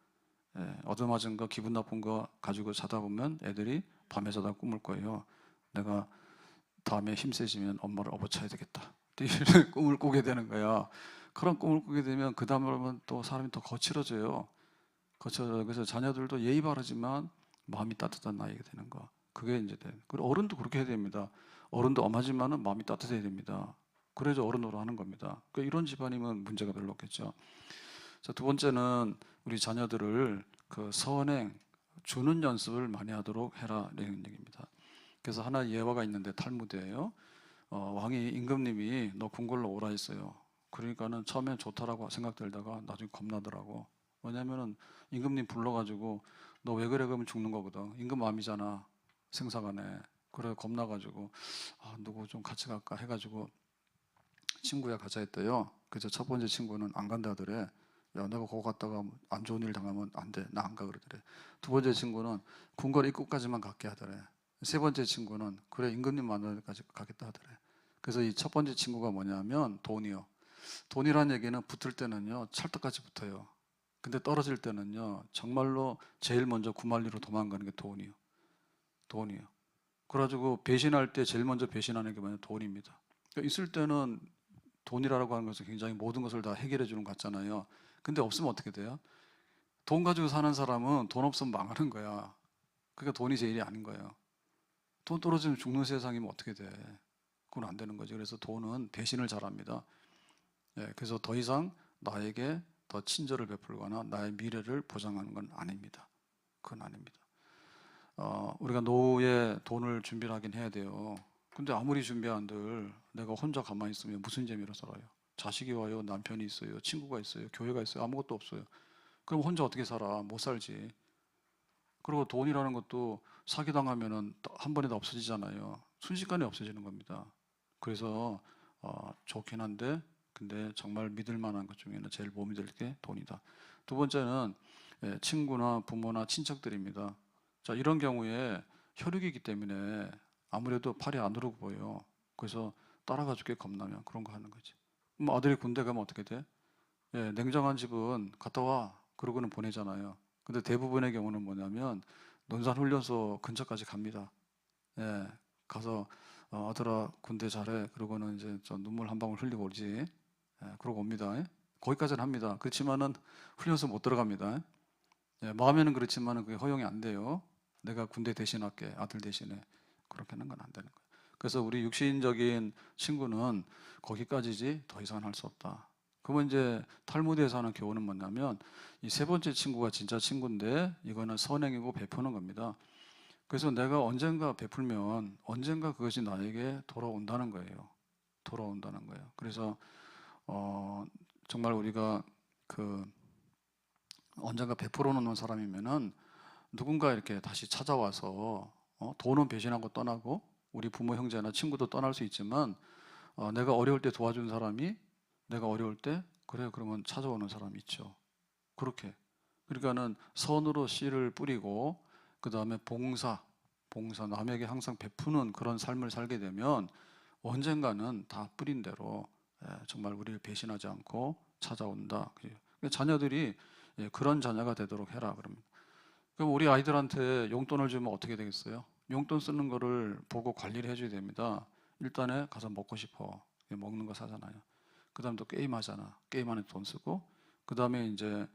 얻어맞은 거 기분 나쁜 거 가지고 자다 보면 애들이 밤에 자다 꿈을 거예요. 내가 다음에 힘세지면 엄마를 업어쳐야 되겠다. 이런 꿈을 꾸게 되는 거야. 그런 꿈을 꾸게 되면 그 다음에 또 사람이 더 거칠어져요. 그래서 자녀들도 예의 바르지만 마음이 따뜻한 나이가 되는 거. 그게 이제 돼. 그리고 어른도 그렇게 해야 됩니다. 어른도 엄하지만은 마음이 따뜻해야 됩니다. 그래서 어른으로 하는 겁니다. 그러니까 이런 집안이면 문제가 별로 없겠죠. 자, 두 번째는 우리 자녀들을 그 선행 주는 연습을 많이 하도록 해라 이런 얘기입니다. 그래서 하나 예화가 있는데 탈무드예요. 왕이 임금님이 너 궁궐로 오라 했어요. 그러니까는 처음엔 좋다라고 생각들다가 나중에 겁나더라고. 왜냐면은 임금님 불러가지고 너 왜 그래 그러면 죽는 거거든. 임금 마음이잖아. 생사간에. 그래 겁나가지고 아, 누구 좀 같이 갈까 해가지고 친구야 가자 했대요. 그래서 첫 번째 친구는 안 간다 하더래. 야 내가 거기 갔다가 안 좋은 일 당하면 안 돼. 나 안 가 그러더래. 두 번째 친구는 궁궐 입구까지만 갈게 하더래. 세 번째 친구는 그래 임금님 만나는 데까지 가겠다 하더래. 그래서 이 첫 번째 친구가 뭐냐면 돈이요. 돈이란 얘기는 붙을 때는요 찰떡같이 붙어요. 근데 떨어질 때는요 정말로 제일 먼저 구만리로 도망가는 게 돈이요. 돈이요. 그래가지고 배신할 때 제일 먼저 배신하는 게 뭐냐 돈입니다. 그러니까 있을 때는 돈이라고 하는 것은 굉장히 모든 것을 다 해결해 주는 것 같잖아요. 근데 없으면 어떻게 돼요? 돈 가지고 사는 사람은 돈 없으면 망하는 거야. 그러니까 돈이 제일이 아닌 거예요. 돈 떨어지면 죽는 세상이면 어떻게 돼? 그건 안 되는 거죠. 그래서 돈은 배신을 잘합니다. 그래서 더 이상 나에게 더 친절을 베풀거나 나의 미래를 보장하는 건 아닙니다. 그건 아닙니다. 우리가 노후에 돈을 준비를 하긴 해야 돼요. 근데 아무리 준비한들 내가 혼자 가만히 있으면 무슨 재미로 살아요? 자식이 와요, 남편이 있어요, 친구가 있어요, 교회가 있어요, 아무것도 없어요. 그럼 혼자 어떻게 살아? 못 살지. 그리고 돈이라는 것도 사기당하면은 한 번에 다 없어지잖아요. 순식간에 없어지는 겁니다. 그래서 좋긴 한데, 근데 정말 믿을 만한 것 중에는 제일 못 믿을 게 돈이다. 두 번째는 친구나 부모나 친척들입니다. 자, 이런 경우에 혈육이기 때문에 아무래도 팔이 안 오르고 보여요. 그래서 따라가 죽게 겁나면 그런 거 하는 거지. 뭐 아들이 군대 가면 어떻게 돼? 냉정한 집은 갔다 와. 그러고는 보내잖아요. 근데 대부분의 경우는 뭐냐면 논산훈련소 근처까지 갑니다. 예, 가서 아들아 군대 잘해. 그러고는 이제 좀 눈물 한 방울 흘리고 오지. 그러고 옵니다. 거기까지는 합니다. 그렇지만은 훈련소 못 들어갑니다. 마음에는 그렇지만은 그게 허용이 안 돼요. 내가 군대 대신할게, 아들 대신에. 그렇게 하는 건 안 되는 거예요. 그래서 우리 육신적인 친구는 거기까지지 더 이상은 할 수 없다. 그러면 이제 탈무드에서 하는 교훈은 뭐냐면 이 세 번째 친구가 진짜 친구인데 이거는 선행이고 베푸는 겁니다. 그래서 내가 언젠가 베풀면 언젠가 그것이 나에게 돌아온다는 거예요. 돌아온다는 거예요. 그래서 정말 우리가 그 언젠가 베풀어 놓는 사람이면은 누군가 이렇게 다시 찾아와서 돈은 배신하고 떠나고 우리 부모 형제나 친구도 떠날 수 있지만 내가 어려울 때 도와준 사람이 내가 어려울 때 그래 그러면 찾아오는 사람이 있죠. 그렇게 그러니까는 선으로 씨를 뿌리고 그 다음에 봉사 남에게 항상 베푸는 그런 삶을 살게 되면 언젠가는 다 뿌린 대로 정말 우리를 배신하지 않고 찾아온다. 자녀들이 그런 자녀가 되도록 해라 그러면. 그럼 우리 아이들한테 용돈을 주면 어떻게 되겠어요? 용돈 쓰는 거를 보고 관리를 해줘야 됩니다. 일단에 가서 먹고 싶어. 먹는 거 사잖아요. 그 다음에 또 게임하잖아. 게임하는 돈 쓰고. 그 다음에 이제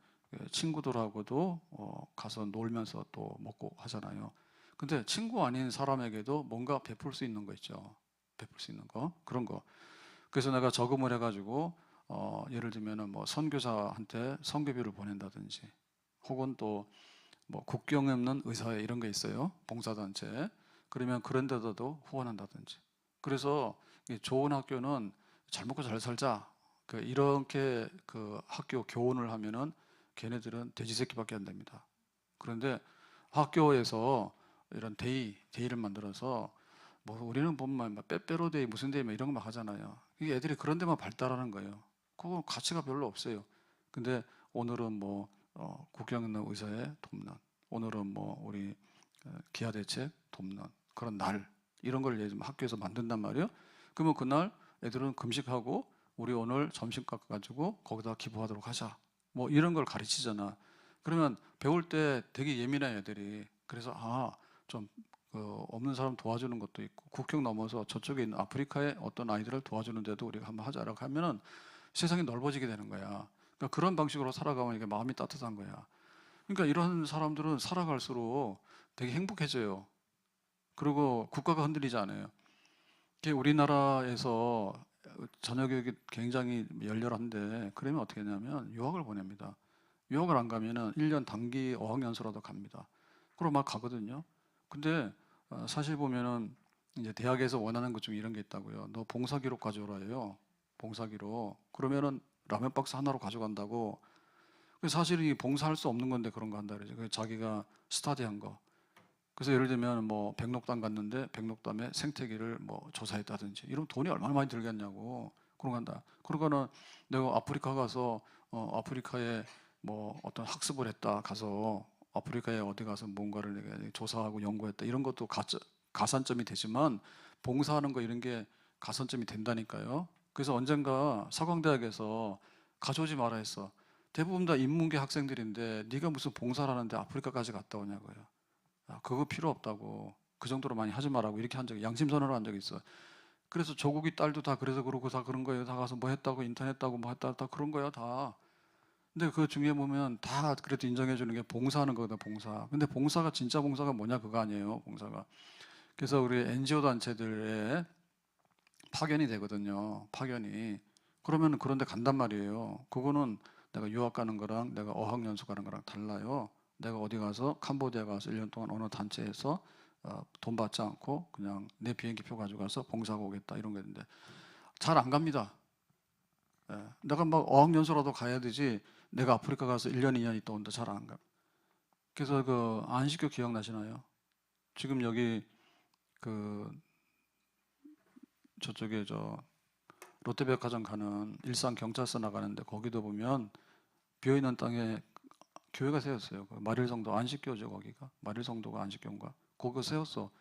친구들하고도 가서 놀면서 또 먹고 하잖아요. 근데 친구 아닌 사람에게도 뭔가 베풀 수 있는 거 있죠. 베풀 수 있는 거. 그런 거. 그래서 내가 저금을 해가지고 예를 들면은 뭐 선교사한테 선교비를 보낸다든지 혹은 또 뭐 국경 없는 의사회 이런 게 있어요. 봉사단체. 그러면 그런 데도 후원한다든지. 그래서 좋은 학교는 잘 먹고 잘 살자. 이렇게 그 학교 교훈을 하면은 걔네들은 돼지 새끼밖에 안 됩니다. 그런데 학교에서 이런 데이를 만들어서 뭐 우리는 보면 빼빼로 데이 무슨 데이 이런 거 막 하잖아요. 이게 애들이 그런 데만 발달하는 거예요. 그거 가치가 별로 없어요. 근데 오늘은 뭐 국경 있는 의사에 돕는, 오늘은 뭐 우리 기아대책 돕는 그런 날 이런 걸 예를 들면 학교에서 만든단 말이에요. 그러면 그날 애들은 금식하고 우리 오늘 점심 깎아가지고 거기다 기부하도록 하자. 뭐 이런 걸 가르치잖아. 그러면 배울 때 되게 예민한 애들이 그래서 좀 없는 사람 도와주는 것도 있고 국경 넘어서 저쪽에 있는 아프리카의 어떤 아이들을 도와주는데도 우리가 한번 하자라고 하면은 세상이 넓어지게 되는 거야. 그러니까 그런 방식으로 살아가면 이게 마음이 따뜻한 거야. 그러니까 이런 사람들은 살아갈수록 되게 행복해져요. 그리고 국가가 흔들리지 않아요. 우리나라에서 자녀 교육이 굉장히 열렬한데 그러면 어떻게 하냐면 유학을 보냅니다. 유학을 안 가면은 1년 단기 어학연수라도 갑니다. 그럼 막 가거든요. 근데 사실 보면은 이제 대학에서 원하는 것 중에 이런 게 있다고요. 너 봉사 기록 가져오라 해요. 봉사 기록. 그러면은 라면 박스 하나로 가져간다고. 사실은 이 봉사할 수 없는 건데 그런 거 한다 그러죠. 자기가 스타디한 거. 그래서 예를 들면 뭐 백록담 갔는데 백록담의 생태계를 뭐 조사했다든지 이런 돈이 얼마나 많이 들겠냐고 그런 거 한다. 그러거나 내가 아프리카 가서 아프리카에 뭐 어떤 학습을 했다 가서 아프리카에 어디 가서 뭔가를 내가 조사하고 연구했다 이런 것도 가산점이 되지만 봉사하는 거 이런 게 가산점이 된다니까요. 그래서 언젠가 서강대학에서 가져오지 마라 했어. 대부분 다 인문계 학생들인데 네가 무슨 봉사를 하는데 아프리카까지 갔다 오냐고요. 그거 필요 없다고. 그 정도로 많이 하지 말라고 이렇게 한 적이 양심선언을 한 적이 있어요. 그래서 조국이 딸도 다 그래서 그러고 다 그런 거예요. 다 가서 뭐 했다고 인터넷 했다고 뭐 했다 다 그런 거야 다. 근데 그 중에 보면 다 그래도 인정해 주는 게 봉사하는 거거든 봉사. 근데 봉사가 진짜 봉사가 뭐냐 그거 아니에요 봉사가. 그래서 우리 NGO 단체들에 파견이 되거든요. 파견이. 그러면 그런 데 간단 말이에요. 그거는 내가 유학 가는 거랑 내가 어학연수 가는 거랑 달라요. 내가 어디 가서 캄보디아 가서 1년 동안 어느 단체에서 돈 받지 않고 그냥 내 비행기표 가져가서 봉사하고 오겠다 이런 게 있는데 잘 안 갑니다. 예. 내가 막 어학연수라도 가야 되지 내가 아프리카 가서 1년, 2년 있다 온다 잘 안 가. 그래서 그 안식교 기억나시나요? 지금 여기 그 저쪽에 저 롯데백화점 가는 일산 경찰서 나가는데 거기도 보면 비어있는 땅에 교회가 세웠어요. 그 마릴성도 안식교죠 거기가. 마릴성도가 안식교인가? 거기 세웠어.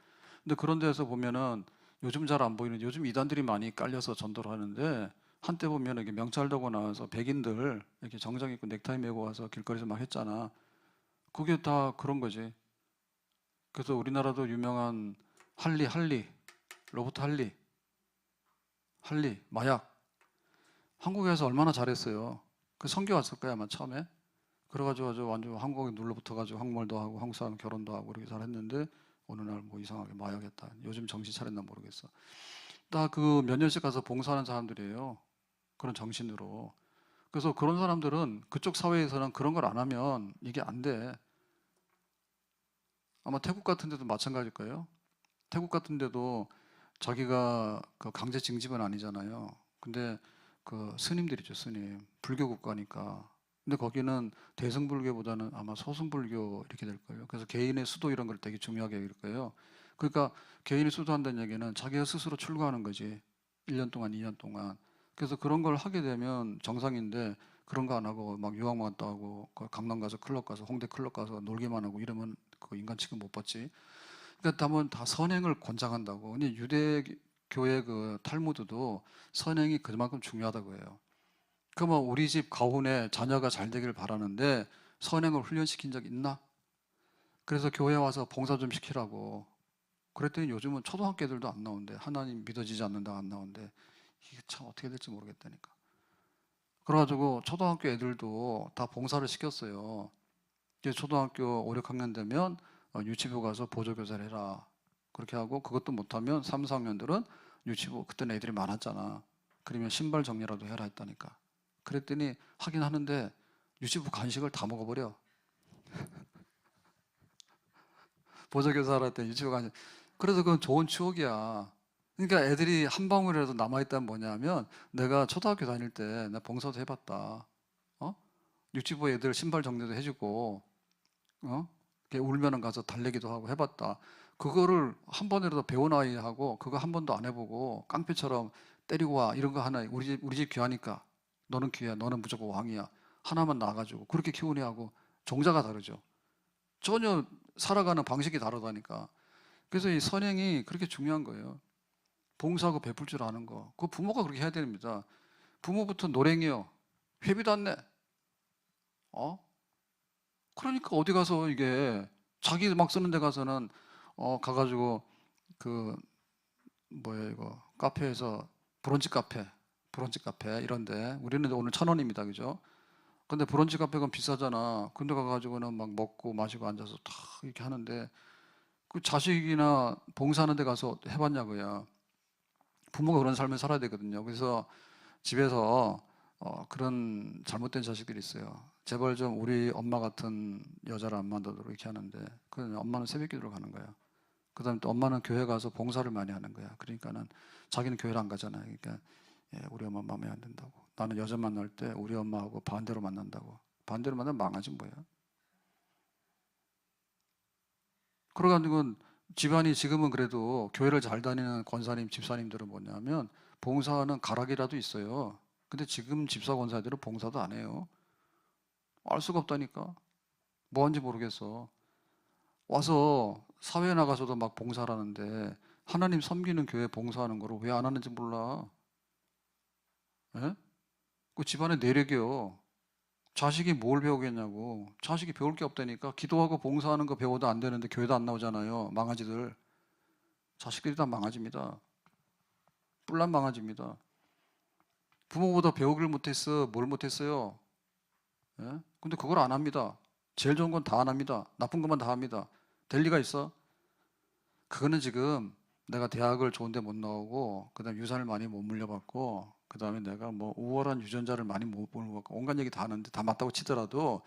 근데 그런 데서 보면은 요즘 잘 안 보이는 요즘 이단들이 많이 깔려서 전도를 하는데 한때 보면 이렇게 명찰 들고 나와서 백인들 이렇게 정장 입고 넥타이 메고 와서 길거리에서 막 했잖아. 그게 다 그런 거지. 그래서 우리나라도 유명한 할리 로버트 할리 마약 한국에서 얼마나 잘했어요. 그 선교 왔을 거야 아마 처음에. 그래가지고 아주 완전 한국에 눌러붙어가지고 한국말도 하고 한국 사람 결혼도 하고 그렇게 잘했는데 어느 날 뭐 이상하게 마약했다. 요즘 정신 차렸나 모르겠어. 딱 그 몇 년씩 가서 봉사하는 사람들이에요. 그런 정신으로. 그래서 그런 사람들은 그쪽 사회에서는 그런 걸 안 하면 이게 안 돼. 아마 태국 같은 데도 마찬가지일 거예요. 태국 같은 데도 자기가 그 강제 징집은 아니잖아요. 근데 그 스님들이죠, 스님. 불교 국가니까. 근데 거기는 대승불교보다는 아마 소승불교 이렇게 될 거예요. 그래서 개인의 수도 이런 걸 되게 중요하게 여길 거예요. 그러니까 개인이 수도한다는 얘기는 자기가 스스로 출가하는 거지. 1년 동안, 2년 동안. 그래서 그런 걸 하게 되면 정상인데 그런 거 안 하고 막 유학만 갔다 하고 그 강남 가서 클럽 가서 홍대 클럽 가서 놀기만 하고 이러면 그 인간 취급 못 받지. 그러니까 다면 다 선행을 권장한다고. 근데 유대교의 그 탈무드도 선행이 그만큼 중요하다고 해요. 그러면 우리 집 가훈에 자녀가 잘 되길 바라는데 선행을 훈련시킨 적 있나? 그래서 교회 와서 봉사 좀 시키라고. 그랬더니 요즘은 초등학교 애들도 안 나온대. 하나님 믿어지지 않는다 안 나온대. 이게 참 어떻게 될지 모르겠다니까. 그래가지고 초등학교 애들도 다 봉사를 시켰어요. 이제 초등학교 5, 6학년 되면 유치부 가서 보조교사를 해라. 그렇게 하고 그것도 못하면 3, 4학년들은 유치부 그때는 애들이 많았잖아. 그러면 신발 정리라도 해라 했다니까. 그랬더니 하긴 하는데 유치부 간식을 다 먹어버려. 보조교사를 할 때 유치부 간식. 그래서 그건 좋은 추억이야. 그러니까 애들이 한 방울이라도 남아있다면 뭐냐면 내가 초등학교 다닐 때 나 봉사도 해봤다. 어? 유치부 애들 신발 정리도 해주고 어? 울면은 가서 달래기도 하고 해봤다. 그거를 한 번이라도 배운 아이하고 그거 한 번도 안 해보고 깡패처럼 때리고 와 이런 거 하나 우리 집 귀하니까 너는 귀해 너는 무조건 왕이야 하나만 나가지고 그렇게 키우는 애하고 종자가 다르죠. 전혀 살아가는 방식이 다르다니까. 그래서 이 선행이 그렇게 중요한 거예요. 봉사하고 베풀 줄 아는 거. 그 부모가 그렇게 해야 됩니다. 부모부터 노랭이요. 회비도 안 내. 어? 그러니까 어디 가서 이게 자기 막 쓰는 데 가서는 가가지고 그 뭐야 이거 카페에서 브런치 카페 이런데 우리는 오늘 1,000원입니다 그죠? 근데 브런치 카페가 비싸잖아. 근데 가가지고는 막 먹고 마시고 앉아서 다 이렇게 하는데 그 자식이나 봉사하는 데 가서 해봤냐고요. 부모가 그런 삶을 살아야 되거든요. 그래서 집에서 그런 잘못된 자식들이 있어요. 제발 좀 우리 엄마 같은 여자를 안 만나도록 이렇게 하는데 그 엄마는 새벽기도를 가는 거야. 그다음에 또 엄마는 교회 가서 봉사를 많이 하는 거야. 그러니까는 자기는 교회를 안 가잖아요. 그러니까 예, 우리 엄마 마음에 안 든다고. 나는 여자 만날 때 우리 엄마하고 반대로 만난다고. 반대로 만나면 망하지 뭐야. 그래가지고 집안이 지금은 그래도 교회를 잘 다니는 권사님, 집사님들은 뭐냐면 봉사하는 가락이라도 있어요. 근데 지금 집사 권사들은 봉사도 안 해요. 알 수가 없다니까. 뭐 하는지 모르겠어. 와서 사회에 나가서도 막 봉사를 하는데 하나님 섬기는 교회 봉사하는 거를 왜 안 하는지 몰라. 예? 그 집안의 내력이요. 자식이 뭘 배우겠냐고. 자식이 배울 게 없다니까. 기도하고 봉사하는 거 배워도 안 되는데 교회도 안 나오잖아요. 망아지들. 자식들이 다 망아집니다. 뿔난 망아집니다. 부모보다 배우기를 못했어. 뭘 못했어요? 예? 근데 그걸 안 합니다. 제일 좋은 건 다 안 합니다. 나쁜 것만 다 합니다. 될 리가 있어? 그거는 지금 내가 대학을 좋은데 못 나오고 그다음 유산을 많이 못 물려받고 그 다음에 내가 뭐 우월한 유전자를 많이 못 보는 것 같고 온갖 얘기 다 하는데 다 맞다고 치더라도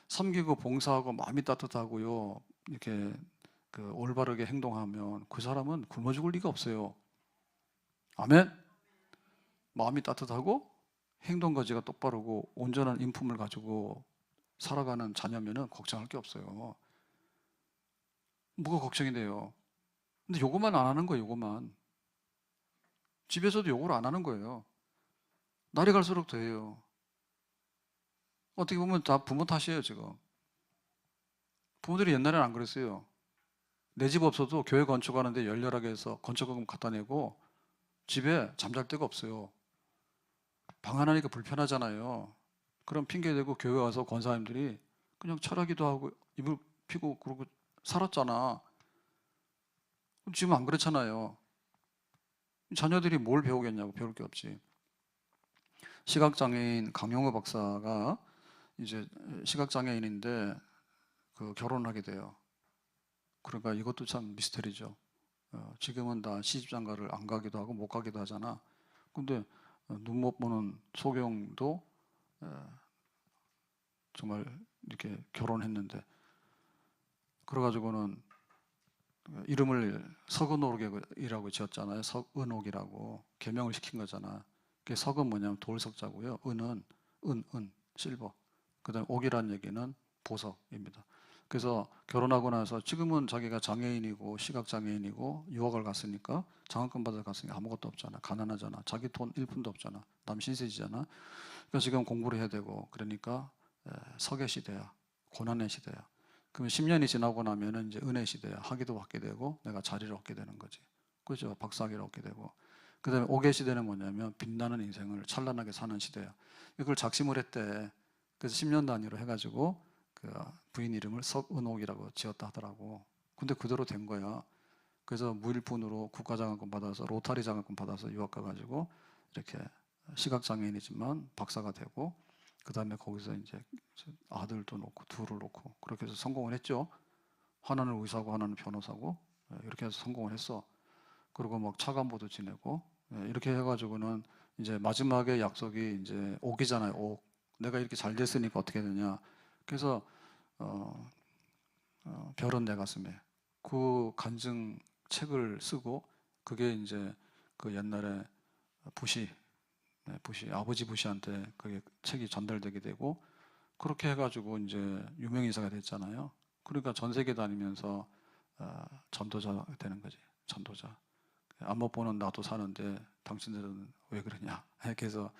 섬기고 봉사하고 마음이 따뜻하고요. 이렇게 그 올바르게 행동하면 그 사람은 굶어 죽을 리가 없어요. 아멘? 마음이 따뜻하고 행동거지가 똑바르고 온전한 인품을 가지고 살아가는 자녀면은 걱정할 게 없어요. 뭐가 걱정이 돼요? 근데 요것만 안 하는 거예요, 요것만. 집에서도 요걸 안 하는 거예요. 날이 갈수록 더해요. 어떻게 보면 다 부모 탓이에요, 지금. 부모들이 옛날에는 안 그랬어요. 내 집 없어도 교회 건축하는데 열렬하게 해서 건축금 갖다 내고 집에 잠잘 데가 없어요. 방 하나니까 불편하잖아요. 그럼 핑계대고 교회 와서 권사님들이 그냥 철하기도 하고 이불 피고 그러고 살았잖아. 지금 안 그렇잖아요. 자녀들이 뭘 배우겠냐고. 배울 게 없지. 시각장애인 강용호 박사가 이제 시각장애인인데 그 결혼을 하게 돼요. 그러니까 이것도 참 미스터리죠. 지금은 다 시집장가를 안 가기도 하고 못 가기도 하잖아. 근데 눈 못 보는 소경도 정말 이렇게 결혼했는데 그래가지고는 이름을 석은옥이라고 지었잖아요. 석은옥이라고 개명을 시킨 거잖아. 그 석은 뭐냐면 돌석자고요. 은은 실버. 그다음에 옥이라는 얘기는 보석입니다. 그래서 결혼하고 나서 지금은 자기가 장애인이고 시각장애인이고 유학을 갔으니까 장학금 받아 갔으니까 아무것도 없잖아. 가난하잖아. 자기 돈 1푼도 없잖아. 남 신세지잖아. 그래서 지금 공부를 해야 되고 그러니까 석의 시대야. 고난의 시대야. 그러면 10년이 지나고 나면은 이제 은혜 시대야. 학위도 받게 되고 내가 자리를 얻게 되는 거지. 그죠? 박사학위를 얻게 되고. 그 다음에 옥의 시대는 뭐냐면 빛나는 인생을 찬란하게 사는 시대야. 이걸 작심을 했대. 그래서 10년 단위로 해가지고 그 부인 이름을 석은옥이라고 지었다 하더라고. 근데 그대로 된 거야. 그래서 무일푼으로 국가장학금 받아서 로타리 장학금 받아서 유학 가가지고 이렇게 시각장애인이지만 박사가 되고 그 다음에 거기서 이제 아들도 놓고 둘을 놓고 그렇게 해서 성공을 했죠. 하나는 의사고 하나는 변호사고 이렇게 해서 성공을 했어. 그리고 막 차관보도 지내고 이렇게 해가지고는 이제 마지막에 약속이 이제 옥이잖아요. 옥. 내가 이렇게 잘 됐으니까 어떻게 되냐. 그래서 별은 내 가슴에 그 간증 책을 쓰고 그게 이제 그 옛날에 부시 아버지 부시한테 그게 책이 전달되게 되고 그렇게 해가지고 이제 유명인사가 됐잖아요. 그러니까 전 세계 다니면서 전도자 되는 거지. 전도자. 안 못 보는 나도 사는데 당신들은 왜 그러냐. 이렇게 해서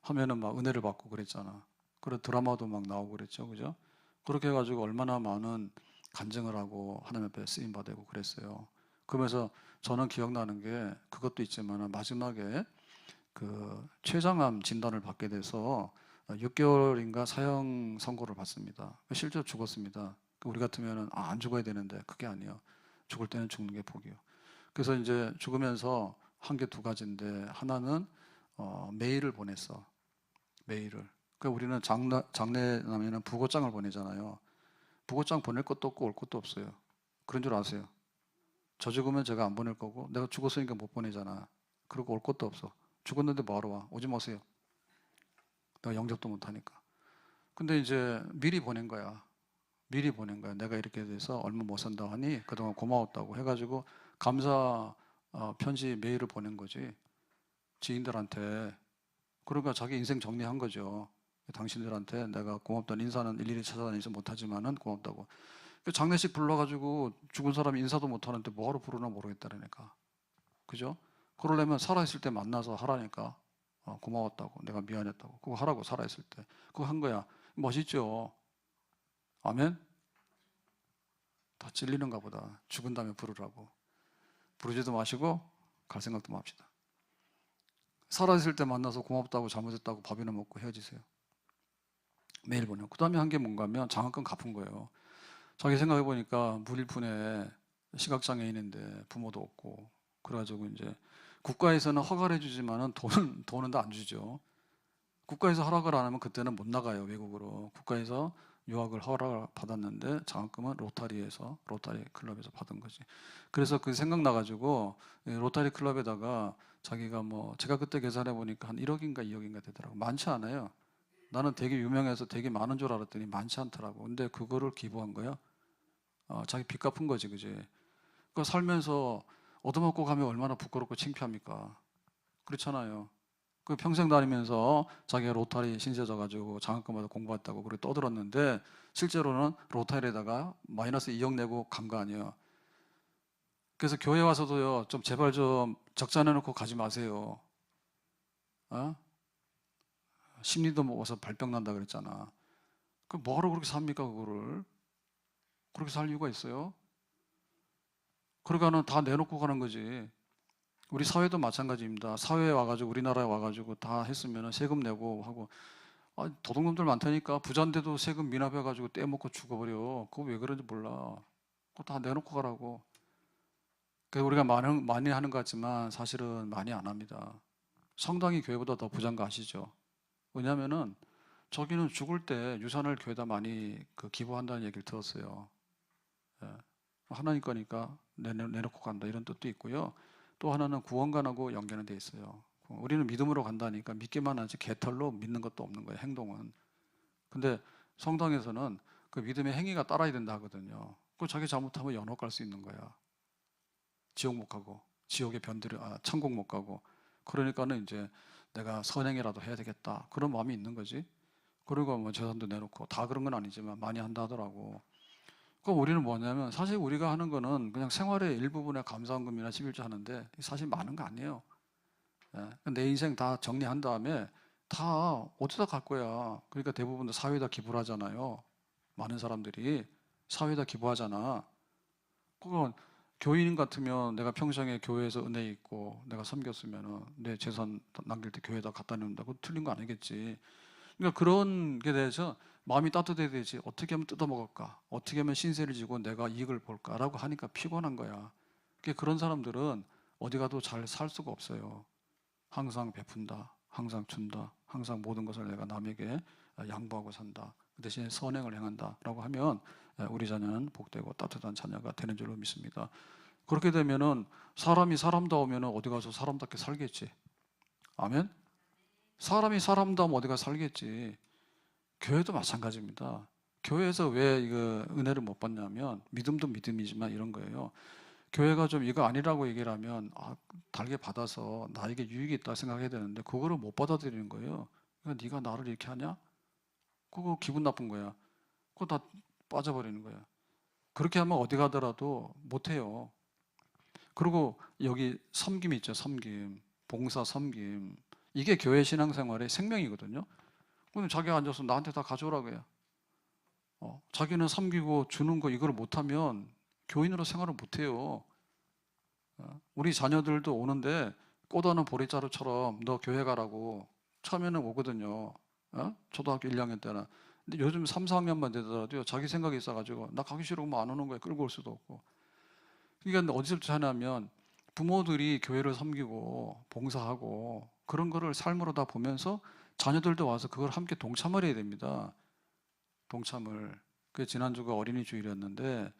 하면은 막 은혜를 받고 그랬잖아. 그래 드라마도 막 나오고 그랬죠. 그죠? 그렇게 해가지고 얼마나 많은 간증을 하고 하나님 앞에 쓰임 받고 그랬어요. 그러면서 저는 기억나는 게 그것도 있지만 마지막에 그 췌장암 진단을 받게 돼서 6개월인가 사형 선고를 받습니다. 실제로 죽었습니다. 우리 같으면은 안 죽어야 되는데 그게 아니에요. 죽을 때는 죽는 게 복이요. 그래서 이제 죽으면서 한 개 두 가지인데 하나는 메일을 보냈어. 메일을. 그러니까 우리는 장례 나면은 부고장을 보내잖아요. 부고장 보낼 것도 없고 올 것도 없어요. 그런 줄 아세요? 저 죽으면 제가 안 보낼 거고 내가 죽었으니까 못 보내잖아. 그리고 올 것도 없어. 죽었는데 뭐하러 와? 오지 마세요. 내가 영접도 못하니까. 근데 이제 미리 보낸 거야. 미리 보낸 거야. 내가 이렇게 돼서 얼마 못 산다 하니 그동안 고마웠다고 해가지고 감사 편지 메일을 보낸 거지. 지인들한테. 그러니까 자기 인생 정리한 거죠. 당신들한테 내가 고맙다는 인사는 일일이 찾아다니지 못하지만은 고맙다고. 장례식 불러가지고 죽은 사람이 인사도 못하는데 뭐하러 부르나 모르겠다라니까. 그죠? 그러려면 살아있을 때 만나서 하라니까. 고마웠다고. 내가 미안했다고. 그거 하라고 살아있을 때. 그거 한 거야. 멋있죠? 아멘? 다 찔리는가 보다. 죽은 다음에 부르라고. 부르지도 마시고 갈 생각도 맙시다. 살아있을 때 만나서 고맙다고 잘못했다고 밥이나 먹고 헤어지세요. 메일 보내고. 그 다음에 한 게 뭔가 하면 장학금 갚은 거예요. 자기 생각해보니까 무일푼에 시각장애인인데 부모도 없고 그래가지고 이제 국가에서는 허가를 해주지만은 돈은 다 안 주죠. 국가에서 허락을 안 하면 그때는 못 나가요. 외국으로. 국가에서 유학을 허락을 받았는데 장학금은 로타리 클럽에서 받은 거지. 그래서 그 생각나가지고 로타리 클럽에다가 자기가 뭐 제가 그때 계산해 보니까 한 1억인가 2억인가 되더라고. 많지 않아요. 나는 되게 유명해서 되게 많은 줄 알았더니 많지 않더라고. 근데 그거를 기부한 거야. 자기 빚 갚은 거지, 그지? 그 살면서 얻어먹고 가면 얼마나 부끄럽고 창피합니까? 그렇잖아요. 그 평생 다니면서 자기가 로타리 신세져 가지고 장학금 받아 공부했다고 그렇게 떠들었는데 실제로는 로타리에다가 마이너스 2억 내고 간 거 아니에요. 그래서 교회 와서도요, 좀 제발 좀 적자 내놓고 가지 마세요. 어? 심리도 먹어서 발병 난다 그랬잖아. 그 뭐하러 그렇게 삽니까, 그거를? 그렇게 살 이유가 있어요? 그러니까는 다 내놓고 가는 거지. 우리 사회도 마찬가지입니다. 사회에 와가지고 우리나라에 와가지고 다 했으면 세금 내고 하고 도둑놈들 많다니까. 부자인데도 세금 미납해가지고 떼먹고 죽어버려. 그거 왜 그런지 몰라. 그거 다 내놓고 가라고. 그래서 우리가 많이 하는 것 같지만 사실은 많이 안 합니다. 성당이 교회보다 더 부자인 거 아시죠? 왜냐면은 저기는 죽을 때 유산을 교회에다 많이 기부한다는 얘기를 들었어요. 예. 하나님 거니까 내놓고 간다 이런 뜻도 있고요. 또 하나는 구원관하고 연계는 돼 있어요. 우리는 믿음으로 간다니까 믿기만 하지 개털로 믿는 것도 없는 거예요. 행동은. 근데 성당에서는 그 믿음의 행위가 따라야 된다 하거든요. 그 자기 잘못하면 연옥 갈 수 있는 거야. 지옥 못 가고 지옥의 천국 못 가고. 그러니까는 이제 내가 선행이라도 해야 되겠다 그런 마음이 있는 거지. 그리고 뭐 재산도 내놓고 다 그런 건 아니지만 많이 한다 하더라고. 그럼 우리는 뭐냐면 사실 우리가 하는 거는 그냥 생활의 일부분에 감사원금이나 11조 하는데 사실 많은 거 아니에요. 예. 내 인생 다 정리한 다음에 다 어디다 갈 거야. 그러니까 대부분 다 사회에다 기부를 하잖아요. 많은 사람들이 사회에다 기부하잖아. 그건 교인 같으면 내가 평생에 교회에서 은혜 있고 내가 섬겼으면 내 재산 남길 때 교회에다 갖다 놓는다고 틀린 거 아니겠지. 그러니까 그런 게 대해서 마음이 따뜻해야 되지. 어떻게 하면 뜯어먹을까? 어떻게 하면 신세를 지고 내가 이익을 볼까라고 하니까 피곤한 거야. 그런 사람들은 어디 가도 잘 살 수가 없어요. 항상 베푼다, 항상 준다, 항상 모든 것을 내가 남에게 양보하고 산다. 그 대신에 선행을 행한다라고 하면 우리 자녀는 복되고 따뜻한 자녀가 되는 줄로 믿습니다. 그렇게 되면은 사람이 사람다우면 어디 가서 사람답게 살겠지. 아멘. 사람이 사람다우면 어디 가서 살겠지. 교회도 마찬가지입니다. 교회에서 왜 이거 은혜를 못 받냐면 믿음도 믿음이지만 이런 거예요. 교회가 좀 이거 아니라고 얘기를 하면 달게 받아서 나에게 유익이 있다 생각해야 되는데 그거를 못 받아들이는 거예요. 그러니까 네가 나를 이렇게 하냐? 그거 기분 나쁜 거야. 그거 다 빠져버리는 거야. 그렇게 하면 어디 가더라도 못 해요. 그리고 여기 섬김 있죠, 섬김. 봉사 섬김. 이게 교회 신앙생활의 생명이거든요. 그럼 자기가 앉아서 나한테 다 가져오라고 해요. 자기는 섬기고 주는 거 이걸 못하면 교인으로 생활을 못해요. 우리 자녀들도 오는데 꽃하는 보리자루처럼 너 교회 가라고 처음에는 오거든요. 초등학교 1학년 때는. 근데 요즘 3, 4학년만 되더라도요. 자기 생각이 있어가지고 나 가기 싫으면 안 오는 거예요. 끌고 올 수도 없고. 그러니까 어디서부터 하냐면 부모들이 교회를 섬기고 봉사하고 그런 거를 삶으로 다 보면서 자녀들도 와서 그걸 함께 동참을 해야 됩니다. 동참을. 그 지난주가 어린이 주일이었는데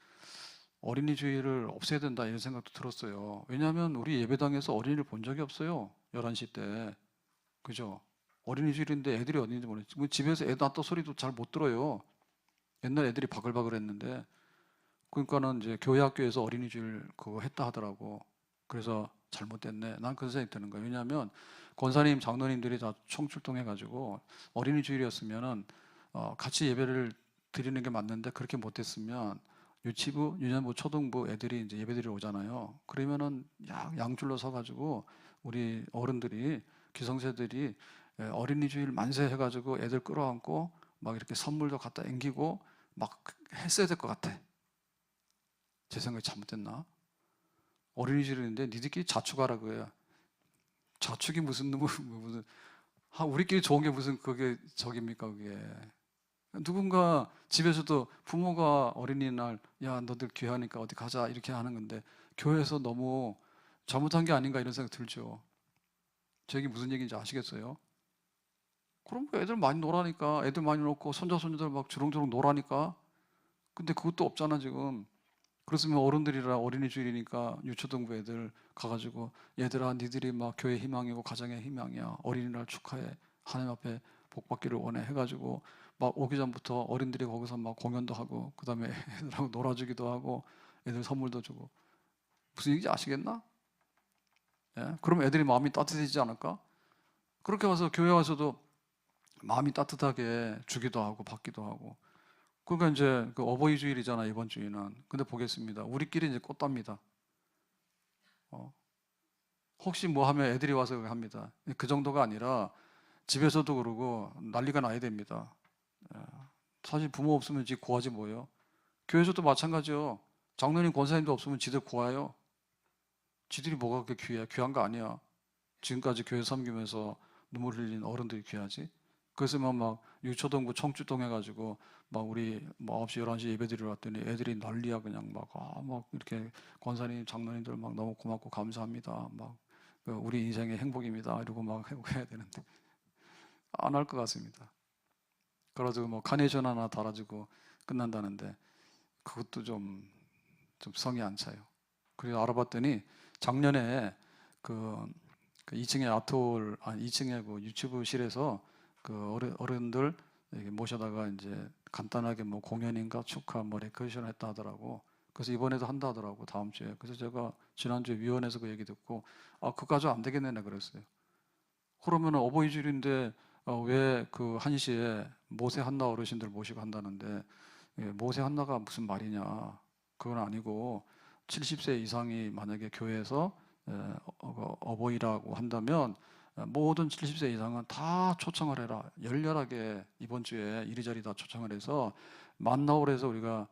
어린이 주일을 없애야 된다 이런 생각도 들었어요. 왜냐하면 우리 예배당에서 어린이를 본 적이 없어요. 11시 때. 그죠? 어린이 주일인데 애들이 어딘지 모르겠지. 뭐 집에서 애 낳았다 소리도 잘 못 들어요. 옛날 애들이 바글바글 했는데. 그러니까는 이제 교회 학교에서 어린이 주일 그거 했다 하더라고. 그래서 잘못됐네. 난 그런 생각이 드는 거예요. 왜냐하면 권사님, 장로님들이 다 총출동해가지고 어린이 주일이었으면은 같이 예배를 드리는 게 맞는데 그렇게 못했으면 유치부, 유년부, 초등부 애들이 이제 예배드리러 오잖아요. 그러면은 양줄로 서가지고 우리 어른들이 기성세들이 어린이 주일 만세 해가지고 애들 끌어안고 막 이렇게 선물도 갖다 앵기고 막 했어야 될 것 같아. 제 생각이 잘못됐나? 어린이 주일인데 니들끼리 자축하라고 해요. 자축이 무슨 우리끼리 좋은 게 무슨 그게 저깁니까 그게. 누군가 집에서도 부모가 어린이날 야 너들 귀하니까 어디 가자 이렇게 하는 건데 교회에서 너무 잘못한 게 아닌가 이런 생각 들죠. 저 얘기 무슨 얘기인지 아시겠어요? 그럼 뭐 애들 많이 놀아니까, 애들 많이 놓고 손자 손녀들 막 주렁주렁 놀아니까. 근데 그것도 없잖아 지금. 그렇으면 어른들이라 어린이주일이니까 유초등부 애들 가가지고 얘들아 니들이 막 교회 희망이고 가정의 희망이야, 어린이날 축하해, 하나님 앞에 복 받기를 원해 해가지고 막 오기 전부터 어린들이 거기서 막 공연도 하고 그 다음에 애들하고 놀아주기도 하고 애들 선물도 주고 무슨 얘기인지 아시겠나? 예? 그럼 애들이 마음이 따뜻해지지 않을까? 그렇게 와서 교회 와서도 마음이 따뜻하게 주기도 하고 받기도 하고. 그러니까 이제 그 어버이 주일이잖아 이번 주에는. 근데 보겠습니다. 우리끼리 이제 꽃답니다. 어, 혹시 뭐 하면 애들이 와서 합니다. 그 정도가 아니라 집에서도 그러고 난리가 나야 됩니다. 예. 사실 부모 없으면 지 구하지 뭐예요. 교회에서도 마찬가지요. 장로님 권사님도 없으면 지들 구해요. 지들이 뭐가 그렇게 귀해? 귀한 거 아니야. 지금까지 교회 섬기면서 눈물 흘린 어른들이 귀하지. 그래서 막 유초동부 청주동 해가지고 막 우리 뭐 9시 11시 예배드리러 왔더니 애들이 난리야. 그냥 막 이렇게 권사님 장로님들 막 너무 고맙고 감사합니다. 막 우리 인생의 행복입니다 이러고 막 해야 되는데 안 할 것 같습니다. 그래가지고 뭐 카네이션 하나 달아주고 끝난다는데 그것도 좀 성이 안 차요. 그래서 알아봤더니 작년에 그 2층에 아트홀, 2층에 그 유치부실에서 그 어른들 이렇게 모셔다가 이제 간단하게 뭐 공연인가 축하 뭐 레크레이션 했다 하더라고. 그래서 이번에도 한다 하더라고 다음 주에. 그래서 제가 지난주에 위원회에서 그 얘기 듣고 그까지 안 되겠네 그랬어요. 그러면 어버이 주일인데 왜 그 1시에 모세 한나 어르신들 모시고 한다는데 모세 한나가 무슨 말이냐. 그건 아니고 70세 이상이 만약에 교회에서 어버이라고 한다면 모든 70세 이상은 다 초청을 해라. 열렬하게 이번 주에 이리저리 다 초청을 해서 만나오래서 우리가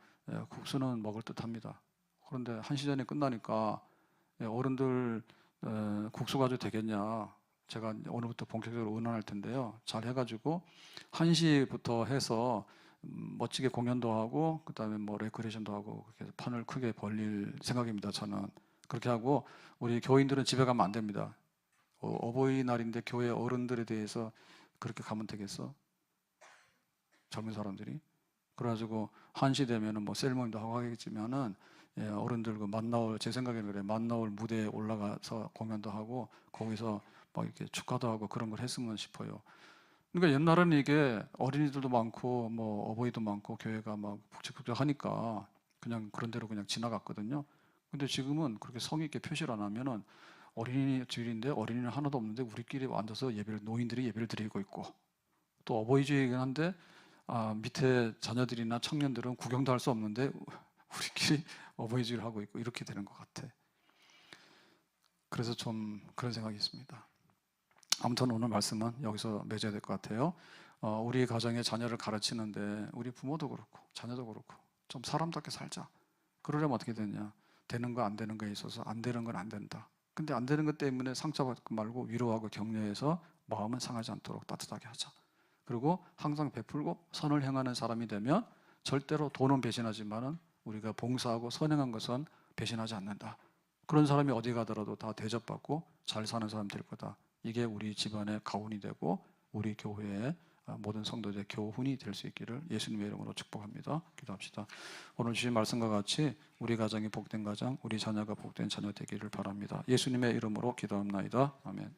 국수는 먹을 듯 합니다. 그런데 1시 전에 끝나니까 어른들 국수 가지고 되겠냐. 제가 오늘부터 본격적으로 의논할 텐데요. 잘 해가지고 1시부터 해서 멋지게 공연도 하고 그다음에 뭐 레크레이션도 하고 그렇게 판을 크게 벌릴 생각입니다. 저는 그렇게 하고 우리 교인들은 집에 가면 안 됩니다. 어버이날인데 교회 어른들에 대해서 그렇게 가면 되겠어? 젊은 사람들이. 그래가지고 1시 되면은 뭐 셀모님도 하고 하겠지만은 어른들 그 만나올 제 생각에는 그래 만나올 무대에 올라가서 공연도 하고 거기서 막 이렇게 축하도 하고 그런 걸 했으면 싶어요. 그러니까 옛날에는 이게 어린이들도 많고 뭐 어버이도 많고 교회가 막 북적북적하니까 그냥 그런 대로 그냥 지나갔거든요. 근데 지금은 그렇게 성의 있게 표시를 안 하면은 어린이 주일인데 어린이는 하나도 없는데 우리끼리 앉아서 노인들이 예배를 드리고 있고 또 어버이 주일이긴 한데 밑에 자녀들이나 청년들은 구경도 할 수 없는데 우리끼리 어버이 주일 하고 있고 이렇게 되는 것 같아. 그래서 좀 그런 생각이 있습니다. 아무튼 오늘 말씀은 여기서 맺어야 될 것 같아요. 우리 가정의 자녀를 가르치는데 우리 부모도 그렇고 자녀도 그렇고 좀 사람답게 살자. 그러려면 어떻게 되냐? 되는 거 안 되는 거에 있어서 안 되는 건 안 된다. 근데 안 되는 것 때문에 상처받지 말고 위로하고 격려해서 마음은 상하지 않도록 따뜻하게 하자. 그리고 항상 베풀고 선을 행하는 사람이 되면 절대로 돈은 배신하지만은 우리가 봉사하고 선행한 것은 배신하지 않는다. 그런 사람이 어디 가더라도 다 대접받고 잘 사는 사람 될 거다. 이게 우리 집안의 가훈이 되고 우리 교회의 모든 성도들의 교훈이 될 수 있기를 예수님의 이름으로 축복합니다. 기도합시다. 오늘 주신 말씀과 같이 우리 가정이 복된 가정, 우리 자녀가 복된 자녀 되기를 바랍니다. 예수님의 이름으로 기도합나이다. 아멘.